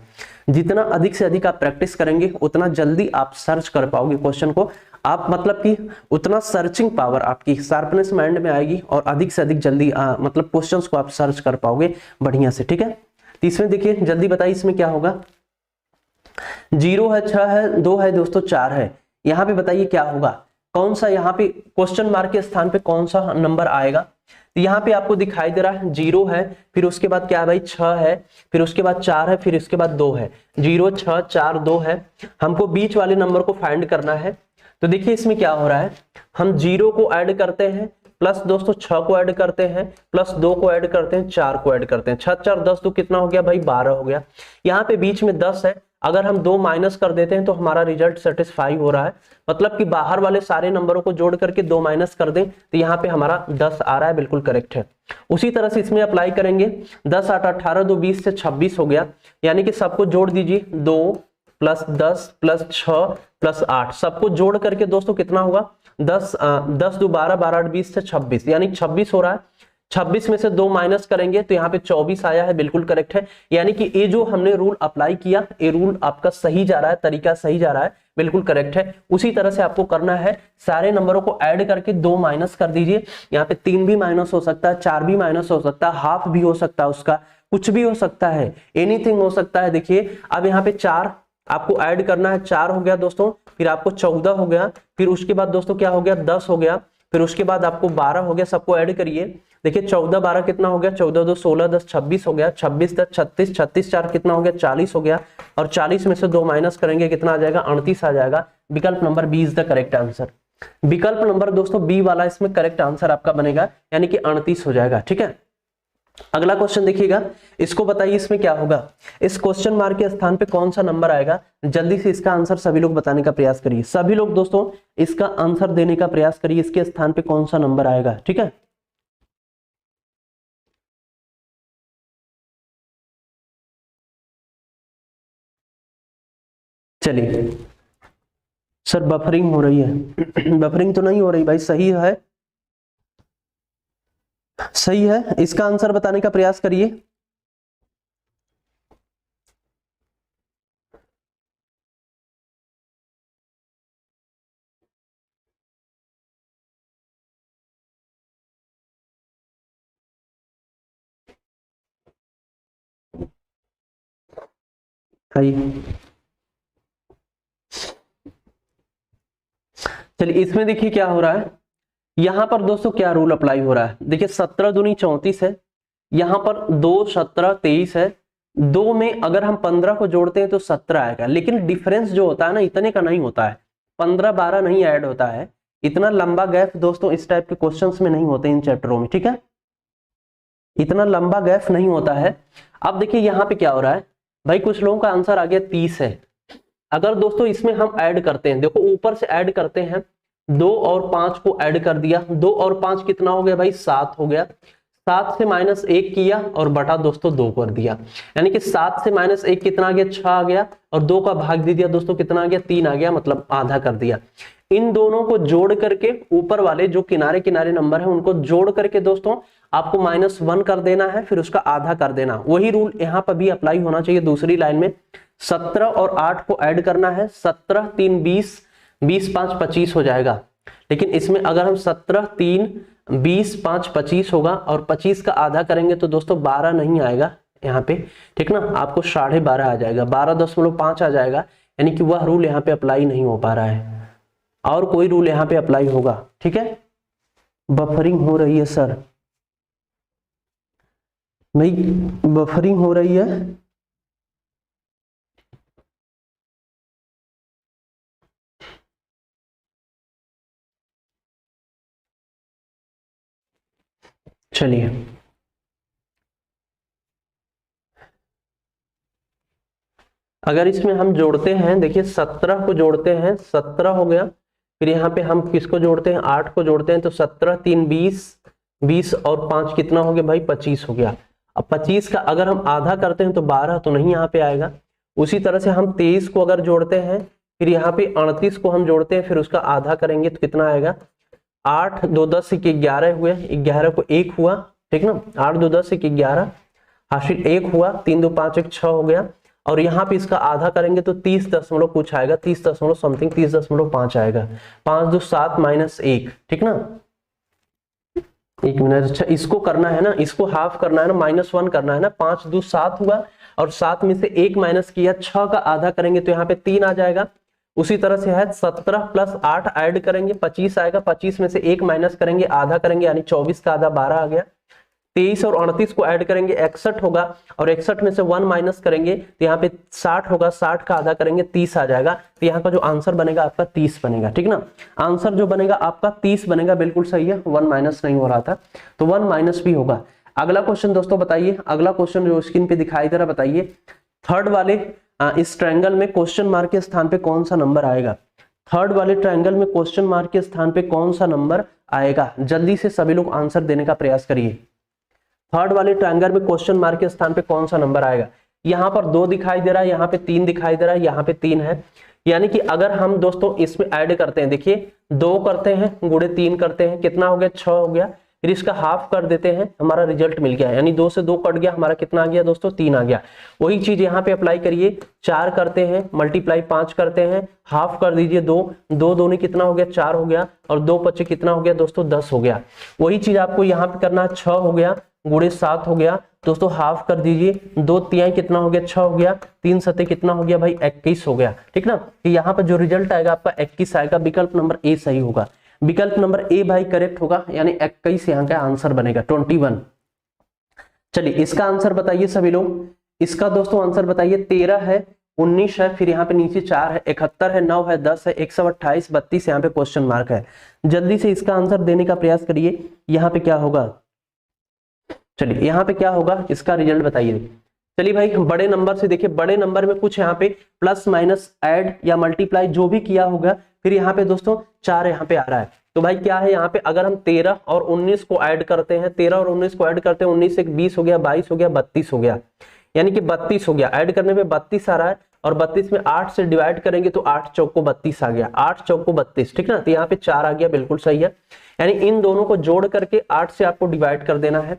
जितना अधिक से अधिक आप प्रैक्टिस करेंगे उतना जल्दी आप सर्च कर पाओगे क्वेश्चन को, आप मतलब कि उतना सर्चिंग पावर आपकी, शार्पनेस माइंड में आएगी और अधिक से अधिक जल्दी मतलब क्वेश्चंस को आप सर्च कर पाओगे बढ़िया से, ठीक है। तो इसमें देखिए जल्दी बताइए इसमें क्या होगा, 0 है, 6 है, 2 है दोस्तों, 4 है, यहाँ पे बताइए क्या होगा, कौन सा यहाँ पे क्वेश्चन मार्क के स्थान पे कौन सा नंबर आएगा। तो यहाँ पे आपको दिखाई दे रहा है 0 है, फिर उसके बाद क्या है भाई 6 है, फिर उसके बाद 4 है, फिर उसके बाद 2 है, 0 6 4 2 है। हमको बीच वाले नंबर को फाइंड करना है। तो देखिए इसमें क्या हो रहा है, हम 0 को ऐड करते हैं, प्लस दोस्तों 6 को ऐड करते हैं, प्लस 2 को ऐड करते हैं, 4 को ऐड करते हैं, 6 4 10 तो कितना हो गया भाई 12 हो गया। यहाँ पे बीच में 10 है, अगर हम 2 माइनस कर देते हैं तो हमारा रिजल्ट सेटिस्फाई हो रहा है, मतलब कि बाहर वाले सारे नंबरों को जोड़ करके 2 माइनस कर दें तो यहाँ पे हमारा 10 आ रहा है, बिल्कुल करेक्ट है। उसी तरह से इसमें अप्लाई करेंगे, 10 8 18 2 20 से 26 हो गया, यानी कि सबको जोड़ दीजिए, 2 प्लस 10 प्लस 6 प्लस 8, सबको जोड़ करके दोस्तों कितना होगा, 10 10 2 12 12 8 20 से 26, यानी 26 हो रहा है। 26 में से 2 माइनस करेंगे तो यहाँ पे 24 आया है, बिल्कुल करेक्ट है। यानी कि ये जो हमने रूल अप्लाई किया, ये रूल आपका सही जा रहा है, तरीका सही जा रहा है, बिल्कुल करेक्ट है। उसी तरह से आपको करना है, सारे नंबरों को ऐड करके 2 माइनस कर दीजिए। यहाँ पे 3 भी माइनस हो सकता है, 4 भी माइनस हो सकता है, हाफ भी हो सकता है, उसका कुछ भी हो सकता है, एनीथिंग हो सकता है। देखिए अब यहाँ पे 4 आपको ऐड करना है, 4 हो गया दोस्तों, फिर आपको 14 हो गया, फिर उसके बाद दोस्तों क्या हो गया 10 हो गया, फिर उसके बाद आपको 12 हो गया, सबको ऐड करिए। देखिए 14 12 कितना हो गया, 14 2 16 10 26 हो गया, 26 10 36, 36 4 कितना हो गया 40 हो गया, और 40 में से 2 माइनस करेंगे कितना आ जाएगा 38 आ जाएगा। विकल्प number B is the correct answer. विकल्प नंबर दोस्तों बी वाला इसमें करेक्ट आंसर आपका बनेगा, यानी कि 38 हो जाएगा, ठीक है। अगला क्वेश्चन देखिएगा, इसको बताइए इसमें क्या होगा, इस क्वेश्चन मार्क के स्थान पे कौन सा नंबर आएगा। जल्दी से इसका आंसर सभी लोग बताने का प्रयास करिए, सभी लोग दोस्तों इसका आंसर देने का प्रयास करिए, इसके स्थान पे कौन सा नंबर आएगा, ठीक है। चलिए सर बफरिंग हो रही है बफरिंग तो नहीं हो रही भाई, सही है, सही है, इसका आंसर बताने का प्रयास करिए। चलिए इसमें देखिए क्या हो रहा है, यहां पर दोस्तों क्या रूल अप्लाई हो रहा है। देखिए 17 दूनी 34 है, यहां पर 2 17 23 है, 2 में अगर हम 15 को जोड़ते हैं तो 17 आएगा, लेकिन डिफरेंस जो होता है ना इतने का नहीं होता है, 15 12 नहीं ऐड होता है, इतना लंबा गैप दोस्तों इस टाइप के क्वेश्चंस में नहीं होते इन चैप्टरों में, ठीक है, इतना लंबा गैप नहीं होता है। अब देखिए यहाँ पे क्या हो रहा है भाई, कुछ लोगों का आंसर आ गया 30 है। अगर दोस्तों इसमें हम ऐड करते हैं, देखो ऊपर से ऐड करते हैं, 2 और 5 को ऐड कर दिया, 2 और 5 कितना हो गया भाई, 7 हो गया। 7 से -1 किया और बटा दोस्तों 2 कर दिया, यानी कि 7 से -1 कितना आ गया, 6 आ गया, और 2 का भाग दे दिया दोस्तों, कितना आ गया, 3 आ गया, मतलब आधा कर दिया। इन दोनों को जोड़ करके ऊपर वाले जो किनारे किनारे नंबर है उनको जोड़ करके दोस्तों आपको -1 कर देना है, फिर उसका आधा कर देना। वही रूल यहाँ पर भी अप्लाई होना चाहिए दूसरी लाइन में। 17 और 8 को ऐड करना है, 17 3 20, 20 5 25 हो जाएगा। लेकिन इसमें अगर हम 17 3 20 5 25 होगा और 25 का आधा करेंगे तो दोस्तों 12 नहीं आएगा यहाँ पे, ठीक ना, आपको 12.5 आ जाएगा, 12.5 आ जाएगा, यानी कि वह रूल यहाँ पे अप्लाई नहीं हो पा रहा है, और कोई रूल यहाँ पे अप्लाई होगा, ठीक है। बफरिंग हो रही है सर, भाई बफरिंग हो रही है। चलिए अगर इसमें हम जोड़ते हैं, देखिए 17 को जोड़ते हैं, 17 हो गया, फिर यहाँ पे हम किसको जोड़ते हैं, 8 को जोड़ते हैं, तो 17 3 20, 20 और 5 कितना हो गया भाई, 25 हो गया। अब 25 का अगर हम आधा करते हैं तो 12 तो नहीं यहाँ पे आएगा। उसी तरह से हम 23 को अगर जोड़ते हैं, फिर यहाँ पे 38 को हम जोड़ते हैं, फिर उसका आधा करेंगे तो कितना आएगा, 8 2 10 के 11 हुए, 11 को 1 हुआ, ठीक ना, 8 2 10 के 11 हासिल 1 हुआ, 3 2 5 1 6 हो गया, और यहाँ पे इसका आधा करेंगे तो 30 दशमलव कुछ आएगा, 30 दशमलव समथिंग, 30.5 आएगा, 5 2 7 -1, ठीक ना। एक मिनट, अच्छा इसको करना है ना, इसको हाफ करना है ना, -1 करना है ना, 5 2 7 हुआ और 7 में से 1 माइनस किया, 6 का आधा करेंगे तो यहाँ पे 3 आ जाएगा। उसी तरह से है 17 + 8 ऐड करेंगे 25 आएगा, 25 में से 1 माइनस करेंगे, आधा करेंगे, यानी 24 का आधा 12 आ गया। 23 और 38 को ऐड करेंगे 61 होगा, और 61 में से 1 माइनस करेंगे तो यहाँ पे 60 होगा, 60 का आधा करेंगे 30 आ जाएगा। तो यहाँ का जो आंसर बनेगा आपका 30 बनेगा, ठीक ना, आंसर जो बनेगा आपका 30 बनेगा, बिल्कुल सही है, 1 माइनस नहीं हो रहा था, तो 1 माइनस भी होगा। अगला क्वेश्चन दोस्तों बताइए, अगला क्वेश्चन जो स्क्रीन पे दिखाई दे रहा बताइए, थर्ड वाले इस ट्रायंगल में क्वेश्चन मार्क के स्थान पे कौन सा नंबर आएगा, थर्ड वाले ट्रायंगल में क्वेश्चन मार्क के स्थान पे कौन सा नंबर आएगा, जल्दी से सभी लोग आंसर देने का प्रयास करिए। थर्ड वाले ट्रायंगल में क्वेश्चन मार्क के स्थान पे कौन सा नंबर आएगा, यहाँ पर 2 दिखाई दे रहा है, यहाँ पे 3 दिखाई दे रहा है, यहाँ पे 3 है, यानी कि अगर हम दोस्तों इसमें ऐड करते हैं, देखिए 2 करते हैं गुणे 3 करते हैं, कितना हो गया, 6 हो गया, फिर इसका हाफ कर देते हैं, हमारा रिजल्ट मिल गया, यानी 2 से 2 कट गया, हमारा कितना आ गया दोस्तों, 3 आ गया। वही चीज यहाँ पे अप्लाई करिए, 4 करते हैं मल्टीप्लाई 5 करते हैं, हाफ कर दीजिए 2, 2 दूनी कितना हो गया, 4 हो गया, और 2 पचे कितना हो गया दोस्तों, 10 हो गया। वही चीज आपको यहाँ पे करना है, 6 हो गया गुणे 7 हो गया दोस्तों, हाफ कर दीजिए, 2 तिहाई कितना हो गया, 6 हो गया, 3 सते कितना हो गया भाई, 21 हो गया, ठीक ना। यहाँ पर जो रिजल्ट आएगा आपका 21 आएगा, विकल्प नंबर ए सही होगा, विकल्प नंबर ए भाई करेक्ट होगा, यानी 21 यहाँ का आंसर बनेगा, 21। चलिए इसका आंसर बताइए सभी लोग, इसका दोस्तों आंसर बताइए, 13 है, 19 है, फिर यहाँ पे नीचे 4 है, 71 है, 9 है, 10 है, 128 32 यहाँ पे क्वेश्चन मार्क है। जल्दी से इसका आंसर देने का प्रयास करिए, यहाँ पे क्या होगा, चलिए यहाँ पे क्या होगा, इसका रिजल्ट बताइए। चलिए भाई बड़े नंबर से देखिए, बड़े नंबर में कुछ यहाँ पे प्लस माइनस ऐड या मल्टीप्लाई जो भी किया होगा, फिर यहाँ पे दोस्तों 4 यहाँ पे आ रहा है, तो भाई क्या है यहाँ पे, अगर हम 13 और 19 को ऐड करते हैं, 13 और 19 को ऐड करते हैं, 19 से 20 हो गया, 22 हो गया, 32 हो गया, यानी कि 32 हो गया, ऐड करने में 32 आ रहा है, और 32 में 8 से डिवाइड करेंगे तो 8 चौक को 32 आ गया, 8 चौक को 32, ठीक ना, तो यहाँ पे 4 आ गया, बिल्कुल सही है, यानी इन दोनों को जोड़ करके 8 से आपको डिवाइड कर देना है।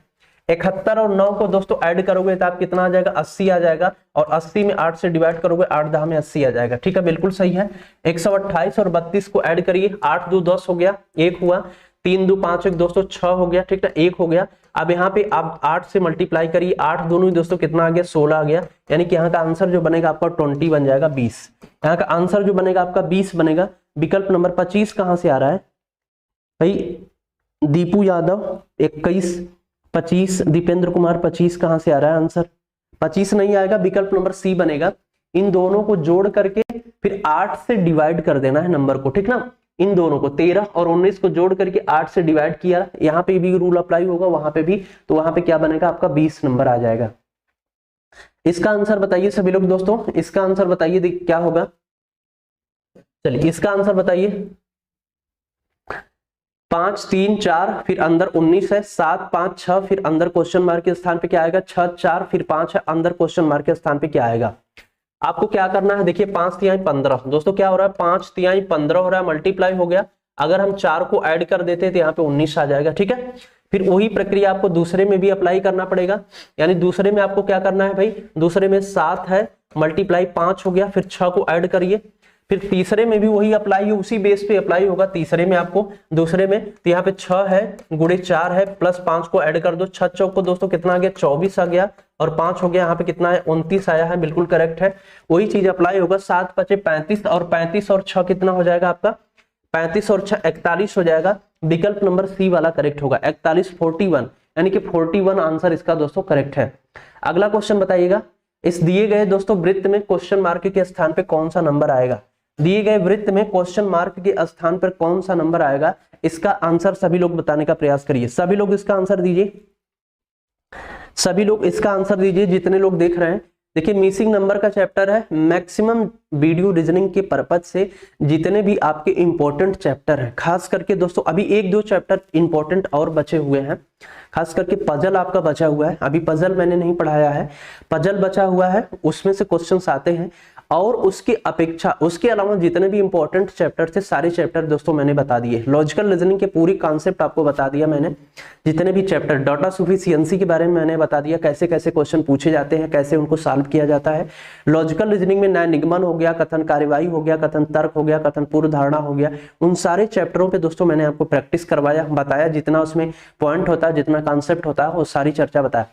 71 और 9 को दोस्तों ऐड करोगे तो आप कितना आ जाएगा, 80 आ जाएगा, और 80 में 8 से डिवाइड करोगे, 8 10 में 80 आ जाएगा, ठीक है, बिल्कुल सही है। 128 और 32 को ऐड करिए, 8 2 10 हो गया, 1 हुआ, 3 2 5 1 दोस्तों 6 हो गया, ठीक है, 1 हो गया। अब यहाँ पे आप 8 से मल्टीप्लाई करिए, 8 दोनों ही दोस्तों कितना आ गया, 16 आ गया, यानी कि यहाँ का आंसर जो बनेगा आपका 20 बन जाएगा, 20, यहाँ का आंसर जो बनेगा आपका 20 बनेगा। विकल्प नंबर 25 कहाँ से आ रहा है भाई, दीपू यादव 21, 25 दीपेंद्र कुमार 25 कहां से आ रहा है आंसर, 25 नहीं आएगा, विकल्प नंबर सी बनेगा। इन दोनों को जोड़ करके फिर 8 से डिवाइड कर देना है नंबर को, ठीक ना, इन दोनों को 13 और 19 को जोड़ करके 8 से डिवाइड किया, यहाँ पे भी रूल अप्लाई होगा, वहां पे भी, तो वहां पे क्या बनेगा आपका 20 नंबर आ जाएगा। इसका आंसर बताइए सभी लोग दोस्तों, इसका आंसर बताइए क्या होगा। चलिए इसका आंसर बताइए। 5 3 4 फिर अंदर 19 है, 7 5 6 फिर अंदर क्वेश्चन मार्क के स्थान पे क्या आएगा 6 4 फिर 5 है, अंदर क्वेश्चन मार्क के स्थान पे क्या आएगा। आपको क्या करना है, देखिए 5 तिहाई 15 दोस्तों क्या हो रहा है, 5 तिहाई 15 हो रहा है, मल्टीप्लाई हो गया। अगर हम 4 को ऐड कर देते तो यहाँ पे 19 आ जाएगा, ठीक है। फिर वही प्रक्रिया आपको दूसरे में भी अप्लाई करना पड़ेगा, यानी दूसरे में आपको क्या करना है भाई, दूसरे में 7 है मल्टीप्लाई 5 हो गया, फिर 6 को ऐड करिए। फिर तीसरे में भी वही अप्लाई है, उसी बेस पे अप्लाई होगा तीसरे में आपको, दूसरे में तो यहाँ पे 6 है गुणे 4 है प्लस 5 को ऐड कर दो, 6 चौक को दोस्तों कितना आ गया 24 आ गया, और 5 हो गया यहाँ पे कितना है 29 आया है, बिल्कुल करेक्ट है। वही चीज अप्लाई होगा, 7 5 35 और 35 और 6 कितना हो जाएगा आपका 35 और 6 41 हो जाएगा। विकल्प नंबर सी वाला करेक्ट होगा, 41 41, यानी कि 41 आंसर इसका दोस्तों करेक्ट है। अगला क्वेश्चन बताइएगा, इस दिए गए दोस्तों वृत्त में क्वेश्चन मार्क के स्थान पे कौन सा नंबर आएगा। दिए गए वृत्त में क्वेश्चन मार्क के स्थान पर कौन सा नंबर आएगा, इसका आंसर सभी लोग बताने का प्रयास करिए। सभी लोग इसका आंसर दीजिए, सभी लोग इसका आंसर दीजिए जितने लोग देख रहे हैं। देखिए मिसिंग नंबर का चैप्टर है, मैक्सिमम वीडियो रीजनिंग के पर्पज से जितने भी आपके इंपॉर्टेंट चैप्टर हैं, खास करके दोस्तों अभी 1-2 चैप्टर इंपॉर्टेंट और बचे हुए हैं, खास करके पजल आपका बचा हुआ है, अभी पजल मैंने नहीं पढ़ाया है, पजल बचा हुआ है, उसमें से क्वेश्चंस आते हैं। और उसकी अपेक्षा उसके अलावा जितने भी इंपॉर्टेंट चैप्टर थे सारे चैप्टर दोस्तों मैंने बता दिए। लॉजिकल रीजनिंग के पूरी कॉन्सेप्ट आपको बता दिया मैंने, जितने भी चैप्टर, डाटा सफिशिएंसी के बारे में मैंने बता दिया, कैसे कैसे क्वेश्चन पूछे जाते हैं, कैसे उनको सॉल्व किया जाता है। लॉजिकल रीजनिंग में न्याय निगमन हो गया, कथन कार्यवाही हो गया, कथन तर्क हो गया, कथन पूर्व धारणा हो गया, उन सारे चैप्टरों पे दोस्तों मैंने आपको प्रैक्टिस करवाया, बताया, जितना उसमें पॉइंट होता है, जितना कॉन्सेप्ट होता है, वो सारी चर्चा बताया।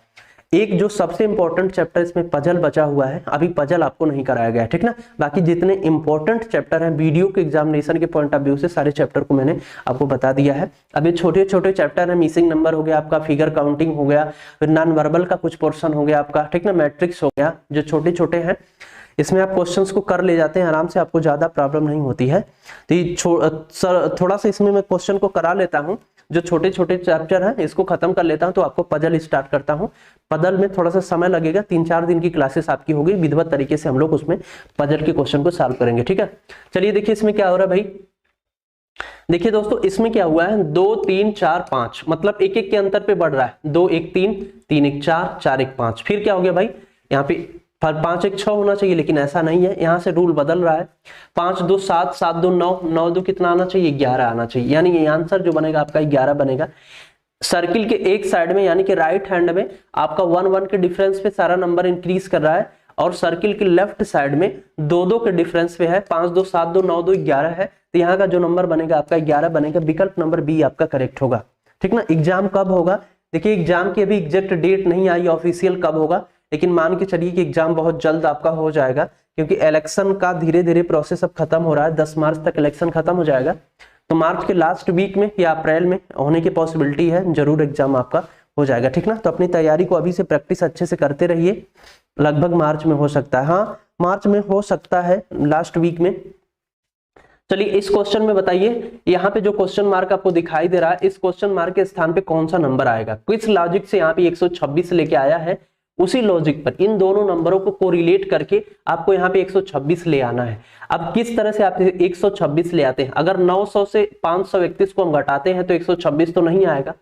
एक जो सबसे इंपॉर्टेंट चैप्टर इसमें पजल बचा हुआ है, अभी पजल आपको नहीं कराया गया है, ठीक ना। बाकी जितने इंपॉर्टेंट चैप्टर हैं वीडियो के एग्जामिनेशन के पॉइंट ऑफ व्यू से सारे चैप्टर को मैंने आपको बता दिया है। अभी छोटे छोटे चैप्टर है, मिसिंग नंबर हो गया आपका, फिगर काउंटिंग हो गया, फिर नॉन वर्बल का कुछ पोर्शन हो गया आपका, ठीक ना, मैट्रिक्स हो गया, जो छोटे छोटे हैं इसमें आप क्वेश्चंस को कर ले जाते हैं आराम से, आपको ज्यादा प्रॉब्लम नहीं होती है। तो थोड़ा सा इसमें मैं क्वेश्चन को करा लेता हूँ, जो छोटे छोटे चैप्टर हैं इसको खत्म कर लेता हूं, तो आपको पजल स्टार्ट करता हूं। पजल में थोड़ा सा समय लगेगा, 3-4 दिन की क्लासेस आपकी होगी, विधिवत तरीके से हम लोग उसमें पजल के क्वेश्चन को सॉल्व करेंगे, ठीक है। चलिए देखिए इसमें क्या हो रहा है भाई, देखिए दोस्तों इसमें क्या हुआ है, 2 3 4 5, मतलब एक एक के अंतर पे बढ़ रहा है, 2 1 3 3 1 4 4 1 5, फिर क्या हो गया भाई यहाँ पे 5 1 6 होना चाहिए, लेकिन ऐसा नहीं है, यहाँ से रूल बदल रहा है। 5 2 7 7 2 9 9 2 कितना आना चाहिए 11 आना चाहिए, यानी ये आंसर जो बनेगा आपका 11 बनेगा। सर्किल के एक साइड में यानी कि राइट हैंड में आपका 1 1 के डिफरेंस पे सारा नंबर इंक्रीज कर रहा है, और सर्किल के लेफ्ट साइड में 2 2 के डिफरेंस पे है, 5 2 7 2 9 2 11 है, तो यहाँ का जो नंबर बनेगा आपका 11 बनेगा, विकल्प नंबर बी आपका करेक्ट होगा, ठीक ना। एग्जाम कब होगा, देखिए एग्जाम की अभी एग्जैक्ट डेट नहीं आई ऑफिशियल कब होगा, लेकिन मान के चलिए कि एग्जाम बहुत जल्द आपका हो जाएगा, क्योंकि इलेक्शन का धीरे धीरे प्रोसेस अब खत्म हो रहा है, 10 मार्च तक इलेक्शन खत्म हो जाएगा, तो मार्च के लास्ट वीक में या अप्रैल में होने की पॉसिबिलिटी है, जरूर एग्जाम आपका हो जाएगा, ठीक ना। तो अपनी तैयारी को अभी से प्रैक्टिस अच्छे से करते रहिए, लगभग मार्च में हो सकता है, हाँ मार्च में हो सकता है, लास्ट वीक में। चलिए इस क्वेश्चन में बताइए, यहाँ पे जो क्वेश्चन मार्क आपको दिखाई दे रहा है, इस क्वेश्चन मार्क के स्थान पे कौन सा नंबर आएगा, किस लॉजिक से यहाँ पे 126 लेके आया है, उसी लॉजिक पर इन दोनों नंबरों को कोरिलेट करके आपको यहाँ पे 126 ले आना है। अब किस तरह से आप 126 ले आते हैं, अगर 900 से 531 को हम घटाते हैं तो 126 तो नहीं आएगा,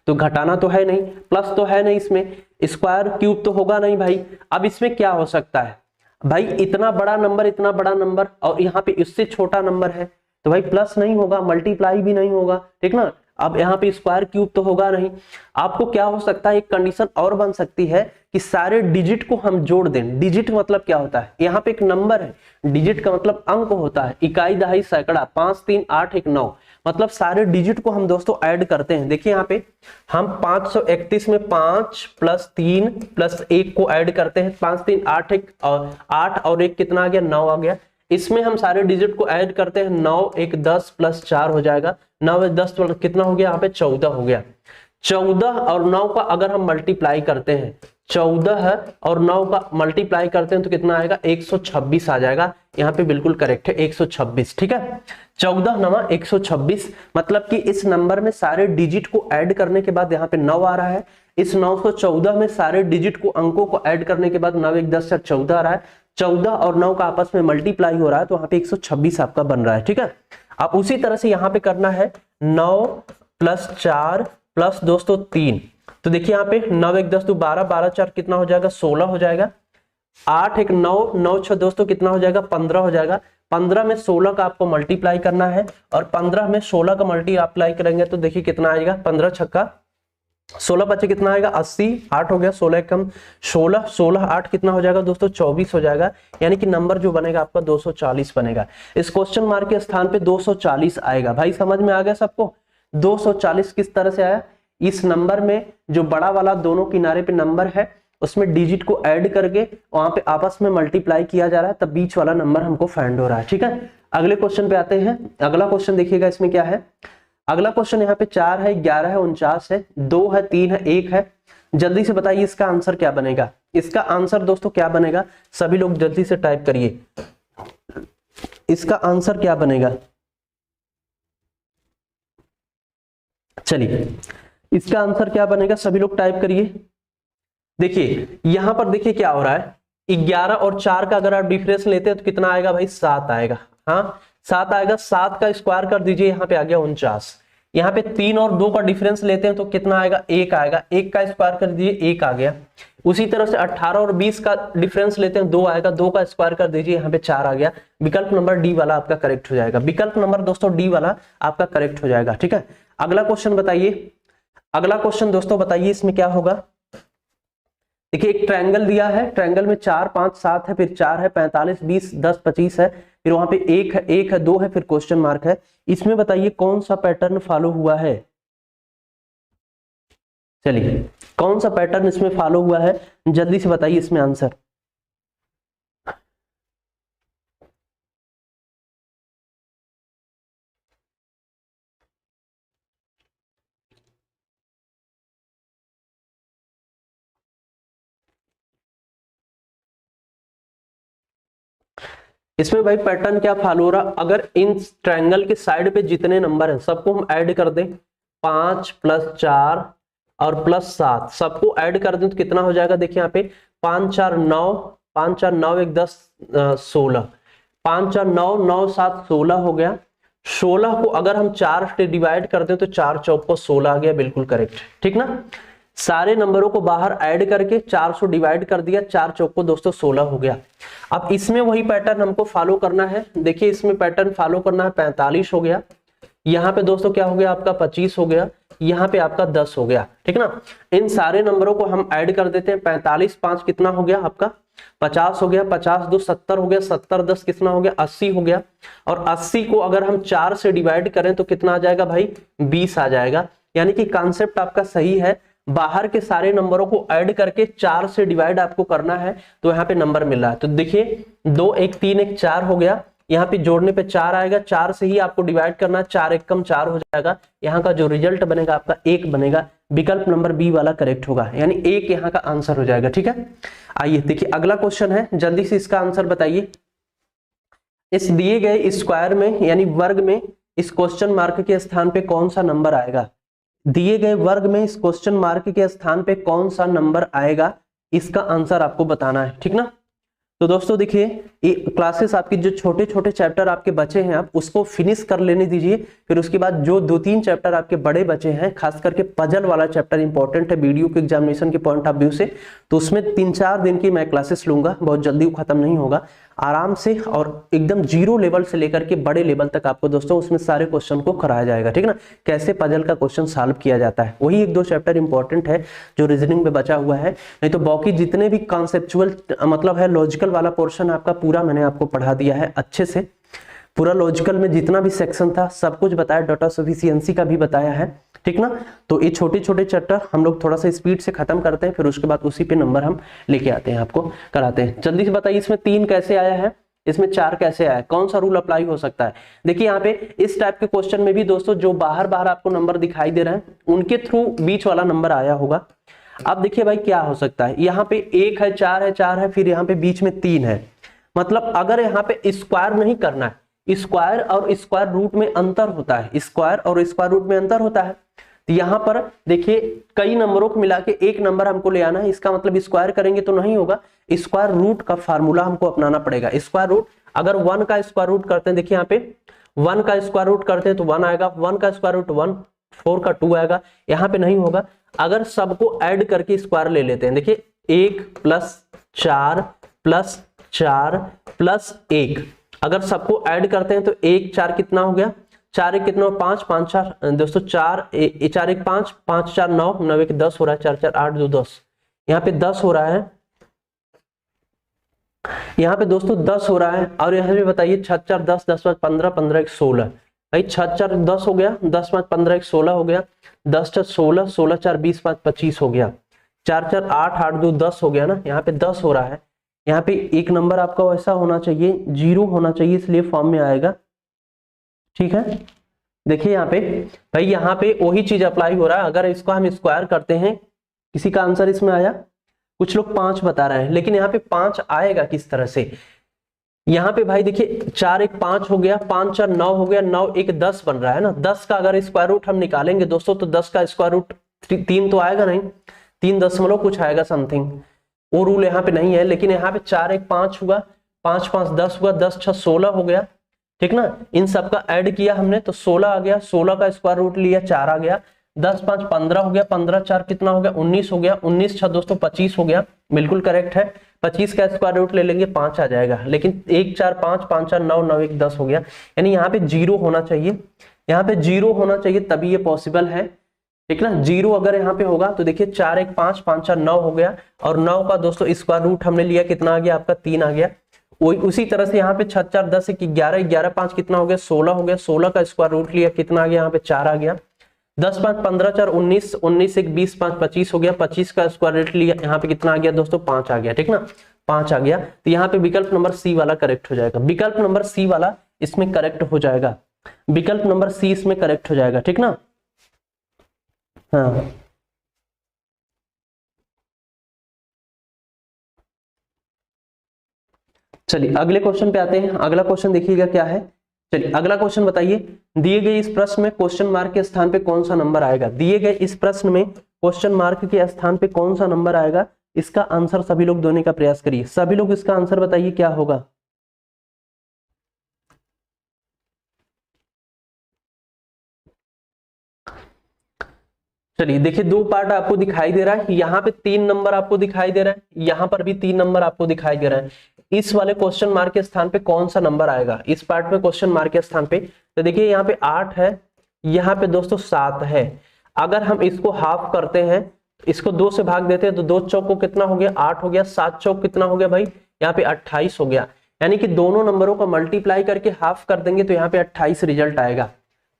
तो घटाना तो है नहीं, प्लस तो है नहीं, इसमें स्क्वायर क्यूब तो होगा नहीं भाई। अब इसमें क्या हो सकता है भाई, इतना बड़ा नंबर और यहाँ पे इससे छोटा नंबर है, तो भाई प्लस नहीं होगा, मल्टीप्लाई भी नहीं होगा, ठीक ना। अब यहाँ पे स्क्वायर क्यूब तो होगा नहीं। आपको क्या हो सकता है, एक कंडीशन और बन सकती है कि सारे डिजिट को हम जोड़ दें। डिजिट मतलब क्या होता है, यहाँ पे एक नंबर है, डिजिट का मतलब अंक होता है, इकाई दहाई सैकड़ा, 5 3 8 1 9, मतलब सारे डिजिट को हम दोस्तों ऐड करते हैं। देखिए यहाँ पे हम 531 में 5 + 3 + 1 को ऐड करते हैं, 5 3 8 1 और 8 और 1 कितना आ गया 9 आ गया। इसमें हम सारे डिजिट को ऐड करते हैं, 9 1 10 + 4 हो जाएगा, 9 1 10 कितना हो गया यहाँ पे 14 हो गया। 14 और 9 का अगर हम मल्टीप्लाई करते हैं, 14 और 9 का मल्टीप्लाई करते हैं तो कितना आएगा, 126 आ जाएगा। यहाँ पे बिल्कुल करेक्ट है 126, ठीक है। 14 9 126, मतलब कि इस नंबर में सारे डिजिट को ऐड करने के बाद यहाँ पे 9 आ रहा है। इस 914 में सारे डिजिट को, अंकों को ऐड करने के बाद 9 1 10 14 आ रहा है। 14 और 9 का आपस में मल्टीप्लाई हो रहा है तो वहां पे 126 आपका बन रहा है, ठीक है। अब उसी तरह से यहाँ पे करना है 9 + 4 + दोस्तों 3। तो देखिए यहाँ पे 9 1 10 12, 12 4 कितना हो जाएगा, 16 हो जाएगा। 8 1 9, 9 6 दोस्तों कितना हो जाएगा, 15 हो जाएगा। 15 में 16 का आपको मल्टीप्लाई करना है और 15 में 16 का मल्टीप्लाई करेंगे तो देखिए कितना आएगा, 15 छक्का 16 बचे कितना आएगा, 80। 8 हो गया, 16 कम 16, 16 8 कितना हो जाएगा दोस्तों, 24 हो जाएगा। यानी कि नंबर जो बनेगा आपका 240 बनेगा। इस क्वेश्चन मार्क के स्थान पे 240 आएगा। भाई समझ में आ गया सबको? 240 किस तरह से आया, इस नंबर में जो बड़ा वाला दोनों किनारे पे नंबर है उसमें डिजिट को ऐड करके वहां पे आपस में मल्टीप्लाई किया जा रहा है, तब बीच वाला नंबर हमको फाइंड हो रहा है, ठीक है। अगले क्वेश्चन पे आते हैं। अगला क्वेश्चन देखिएगा, इसमें क्या है। अगला क्वेश्चन यहाँ पे 4 है, 11 है, 49 है, 2 है, 3 है, 1 है। जल्दी से बताइए इसका आंसर क्या बनेगा। इसका आंसर दोस्तों क्या बनेगा, सभी लोग जल्दी से टाइप करिए, इसका आंसर क्या बनेगा। चलिए इसका आंसर क्या बनेगा, सभी लोग टाइप करिए। देखिए यहां पर देखिए क्या हो रहा है, 11 और 4 का अगर आप डिफरेंस लेते हैं तो कितना आएगा भाई, 7 आएगा। हाँ 7 आएगा। 7 का स्क्वायर कर दीजिए, यहाँ पे आ गया 49। यहाँ पे 3 और 2 का डिफरेंस लेते हैं तो कितना आएगा, 1 आएगा। 1 का स्क्वायर कर दीजिए, 1 आ गया। उसी तरह से 18 और 20 का डिफरेंस लेते हैं, 2 आएगा। 2 का स्क्वायर कर दीजिए, यहाँ पे 4 आ गया। विकल्प नंबर डी वाला आपका करेक्ट हो जाएगा। विकल्प नंबर दोस्तों डी वाला आपका करेक्ट हो जाएगा, ठीक है। अगला क्वेश्चन बताइए। अगला क्वेश्चन दोस्तों बताइए इसमें क्या होगा। देखिए एक ट्रायंगल दिया है, ट्रायंगल में 4 5 7 है, फिर 4 है, 45 20 10 25 है, फिर वहां पे 1 है, 1 है, 2 है, फिर क्वेश्चन मार्क है। इसमें बताइए कौन सा पैटर्न फॉलो हुआ है। चलिए कौन सा पैटर्न इसमें फॉलो हुआ है, जल्दी से बताइए इसमें आंसर। इसमें भाई पैटर्न क्या फॉलो हो रहा, अगर इन ट्रायंगल के साइड पे जितने नंबर हैं सबको हम ऐड कर दें, 5 + 4 और +7 सबको ऐड कर दें तो कितना हो जाएगा। देखिए यहाँ पे 5 4 9, 5 4 9 1 10 16, 5 4 9 9 7 16 हो गया। 16 को अगर हम 4 से डिवाइड कर दें तो 4 चौक को 16 आ गया, बिल्कुल करेक्ट, ठीक ना। सारे नंबरों को बाहर ऐड करके 400 डिवाइड कर दिया, 4 चौक को दोस्तों 16 हो गया। अब इसमें वही पैटर्न हमको फॉलो करना है। देखिए इसमें पैटर्न फॉलो करना है, 45 हो गया। यहाँ पे दोस्तों क्या हो गया आपका, 25 हो गया। यहाँ पे आपका 10 हो गया, ठीक ना। इन सारे नंबरों को हम ऐड कर देते हैं। 45 5 कितना हो गया आपका, 50 हो गया। 50 2 70 हो गया। 70 10 कितना हो गया, 80 हो गया। और 80 को अगर हम 4 से डिवाइड करें तो कितना आ जाएगा भाई, 20 आ जाएगा। यानी कि कॉन्सेप्ट आपका सही है, बाहर के सारे नंबरों को ऐड करके 4 से डिवाइड आपको करना है तो यहाँ पे नंबर मिल रहा है। तो देखिए 2 1 3 1 4 हो गया, यहाँ पे जोड़ने पे 4 आएगा। 4 से ही आपको डिवाइड करना है, 4 1 कम 4 हो जाएगा। यहाँ का जो रिजल्ट बनेगा आपका 1 बनेगा। विकल्प नंबर बी वाला करेक्ट होगा, यानी 1 यहाँ का आंसर हो जाएगा, ठीक है। आइए देखिए अगला क्वेश्चन है, जल्दी से इसका आंसर बताइए। इस दिए गए स्क्वायर में यानी वर्ग में इस क्वेश्चन मार्क के स्थान पे कौन सा नंबर आएगा। दिए गए वर्ग में इस क्वेश्चन मार्क के स्थान पे कौन सा नंबर आएगा, इसका आंसर आपको बताना है, ठीक ना। तो दोस्तों देखिए ये क्लासेस आपकी जो छोटे छोटे चैप्टर आपके बचे हैं आप उसको फिनिश कर लेने दीजिए। फिर उसके बाद जो 2-3 चैप्टर आपके बड़े बचे हैं, खास करके पजल वाला चैप्टर इंपॉर्टेंट है वीडियो के एग्जामिनेशन के पॉइंट ऑफ व्यू से, तो उसमें 3-4 दिन की मैं क्लासेस लूंगा, बहुत जल्दी वो खत्म नहीं होगा। आराम से और एकदम 0 लेवल से लेकर के बड़े लेवल तक आपको दोस्तों उसमें सारे क्वेश्चन को कराया जाएगा, ठीक ना। कैसे पजल का क्वेश्चन सॉल्व किया जाता है, वही 1-2 चैप्टर इंपॉर्टेंट है जो रीजनिंग में बचा हुआ है। नहीं तो बाकी जितने भी कॉन्सेप्चुअल मतलब है लॉजिकल वाला पोर्शन आपका पूरा मैंने आपको पढ़ा दिया है अच्छे से। पूरा लॉजिकल में जितना भी सेक्शन था सब कुछ बताया, डाटा सफिशिएंसी का भी बताया है, ठीक ना। तो ये छोटे छोटे चैप्टर हम लोग थोड़ा सा स्पीड से खत्म करते हैं, फिर उसके बाद उसी पे नंबर हम लेके आते हैं, आपको कराते हैं। जल्दी से बताइए इसमें 3 कैसे आया है, इसमें 4 कैसे आया है, कौन सा रूल अप्लाई हो सकता है। देखिए यहाँ पे इस टाइप के क्वेश्चन में भी दोस्तों जो बाहर बाहर आपको नंबर दिखाई दे रहे हैं उनके थ्रू बीच वाला नंबर आया होगा। अब देखिए भाई क्या हो सकता है, यहाँ पे 1 है, 4 है, 4 है, फिर यहाँ पे बीच में 3 है। मतलब अगर यहाँ पे स्क्वायर नहीं करना है, स्क्वायर और स्क्वायर रूट में अंतर होता है, स्क्वायर और स्क्वायर रूट में अंतर होता है। तो यहाँ पर देखिए कई नंबरों को मिला के एक नंबर हमको ले आना है, इसका मतलब स्क्वायर करेंगे तो नहीं होगा, स्क्वायर रूट का फार्मूला हमको अपनाना पड़ेगा। स्क्वायर रूट अगर 1 का स्क्वायर रूट करते हैं, देखिए यहाँ पे 1 का स्क्वायर रूट करते हैं तो 1 आएगा, 1 का स्क्वायर रूट 1, 4 का 2 आएगा, यहाँ पे नहीं होगा। अगर सबको ऐड करके स्क्वायर ले लेते हैं, देखिए 1 + 4 + 4 + 1, अगर सबको ऐड करते हैं तो 1 4 कितना हो गया, 4 1 कितना, 5 5 4 दोस्तों 4 4 1 5 5 4 9 9 1 10 हो रहा है, 4 4 8 2 10, यहाँ पे 10 हो रहा है, यहाँ पे दोस्तों 10 हो रहा है। और यहाँ पे बताइए 6 4 10 10 5 15 15 1 16, भाई 6 4 10 हो गया, 10 5 15 1 16 हो गया, 10 4 16 16 4 20 5 25 हो गया, 4 4 8 8 2 10 हो गया ना, यहाँ पे 10 हो रहा है। यहाँ पे एक नंबर आपका वैसा होना चाहिए, 0 होना चाहिए, इसलिए फॉर्म में आएगा, ठीक है। देखिए यहाँ पे भाई यहाँ पे वही चीज अप्लाई हो रहा है, अगर इसको हम स्क्वायर करते हैं, किसी का आंसर इसमें आया, कुछ लोग 5 बता रहे हैं, लेकिन यहाँ पे 5 आएगा किस तरह से, यहाँ पे भाई देखिए 4 1 5 हो गया, 5 4 9 हो गया, 9 1 10 बन रहा है ना, 10 का अगर स्क्वायर रूट हम निकालेंगे दोस्तों तो 10 का स्क्वायर रूट 3 तो आएगा नहीं, 3 दशमलव कुछ आएगा समथिंग, वो रूल यहाँ पे नहीं है। लेकिन यहाँ पे 4 1 5 हुआ, 5 5 10 हुआ, 10 6 16 हो गया, ठीक ना, इन सब का ऐड किया हमने तो 16 आ गया, 16 का स्क्वायर रूट लिया 4 आ गया, 10 5 15 हो गया, 15 4 कितना हो गया 19 हो गया, 19 6 दोस्तों 25 हो गया, बिल्कुल करेक्ट है। 25 का स्क्वायर रूट ले लेंगे 5 आ जाएगा, लेकिन 1 4 5 5 4 9 9 1 10 हो गया, यानी यहाँ पे 0 होना चाहिए, यहाँ पे 0 होना चाहिए तभी ये पॉसिबल है, ठीक ना। 0 अगर यहाँ पे होगा तो देखिए 4 1 5 5 4 9 हो गया, और 9 का दोस्तों स्क्वायर रूट हमने लिया कितना आ गया आपका 3 आ गया। वही उसी तरह से यहाँ पे 6 4 10 1 11 11 5 कितना हो गया 16 हो गया, 16 का स्क्वायर रूट लिया कितना आ गया यहाँ पे 4 आ गया, 10 5 15 4 19 19 1 20 5 25 हो गया, 25 का स्क्वायर रूट लिया यहाँ पे कितना आ गया दोस्तों 5 आ गया, ठीक ना, 5 आ गया। तो यहाँ पे विकल्प नंबर सी वाला करेक्ट हो जाएगा, विकल्प नंबर सी वाला इसमें करेक्ट हो जाएगा, विकल्प नंबर सी इसमें करेक्ट हो जाएगा, ठीक ना। हाँ चलिए अगले क्वेश्चन पे आते हैं। अगला क्वेश्चन देखिएगा क्या है। चलिए अगला क्वेश्चन बताइए, दिए गए इस प्रश्न में क्वेश्चन मार्क के स्थान पे कौन सा नंबर आएगा। दिए गए इस प्रश्न में क्वेश्चन मार्क के स्थान पे कौन सा नंबर आएगा, इसका आंसर सभी लोग देने का प्रयास करिए। सभी लोग इसका आंसर बताइए क्या होगा। चलिए देखिए दो पार्ट आपको दिखाई दे रहा है, यहाँ पे 3 नंबर आपको दिखाई दे रहा है, यहाँ पर भी 3 नंबर आपको दिखाई दे रहा है। इस वाले क्वेश्चन मार्क के स्थान पे कौन सा नंबर आएगा, इस पार्ट में क्वेश्चन मार्क के स्थान पे तो देखिए यहाँ पे 8 है, यहाँ पे दोस्तों 7 है। अगर हम इसको हाफ करते हैं, इसको 2 से भाग देते हैं तो 2 चौक को कितना हो गया 8 हो गया, 7 चौक कितना हो गया भाई यहाँ पे 28 हो गया। यानी कि दोनों नंबरों को मल्टीप्लाई करके हाफ कर देंगे तो यहाँ पे 28 रिजल्ट आएगा।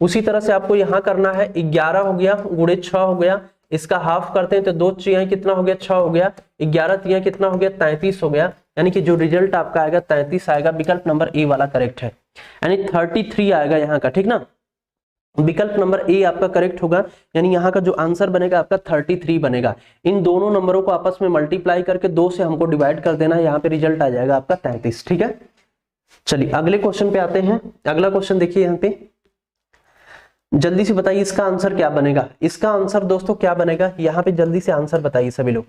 उसी तरह से आपको यहाँ करना है, 11 हो गया गुणे 6 हो गया, इसका हाफ करते हैं तो 2 तिहाई कितना हो गया 6 हो गया, 11 तिहाई कितना हो गया 33 हो गया। यानी कि जो रिजल्ट आपका आएगा 33 आएगा, विकल्प नंबर ए वाला करेक्ट है, यानी 33 आएगा यहाँ का, ठीक ना। विकल्प नंबर ए आपका करेक्ट होगा, यानी यहाँ का जो आंसर बनेगा आपका 33 बनेगा। इन दोनों नंबरों को आपस में मल्टीप्लाई करके 2 से हमको डिवाइड कर देना है, यहाँ पे रिजल्ट आ जाएगा आपका 33, ठीक है। चलिए अगले क्वेश्चन पे आते हैं। अगला क्वेश्चन देखिए यहाँ पे, जल्दी से बताइए इसका आंसर क्या बनेगा। इसका आंसर दोस्तों क्या बनेगा, यहाँ पे जल्दी से आंसर बताइए सभी लोग।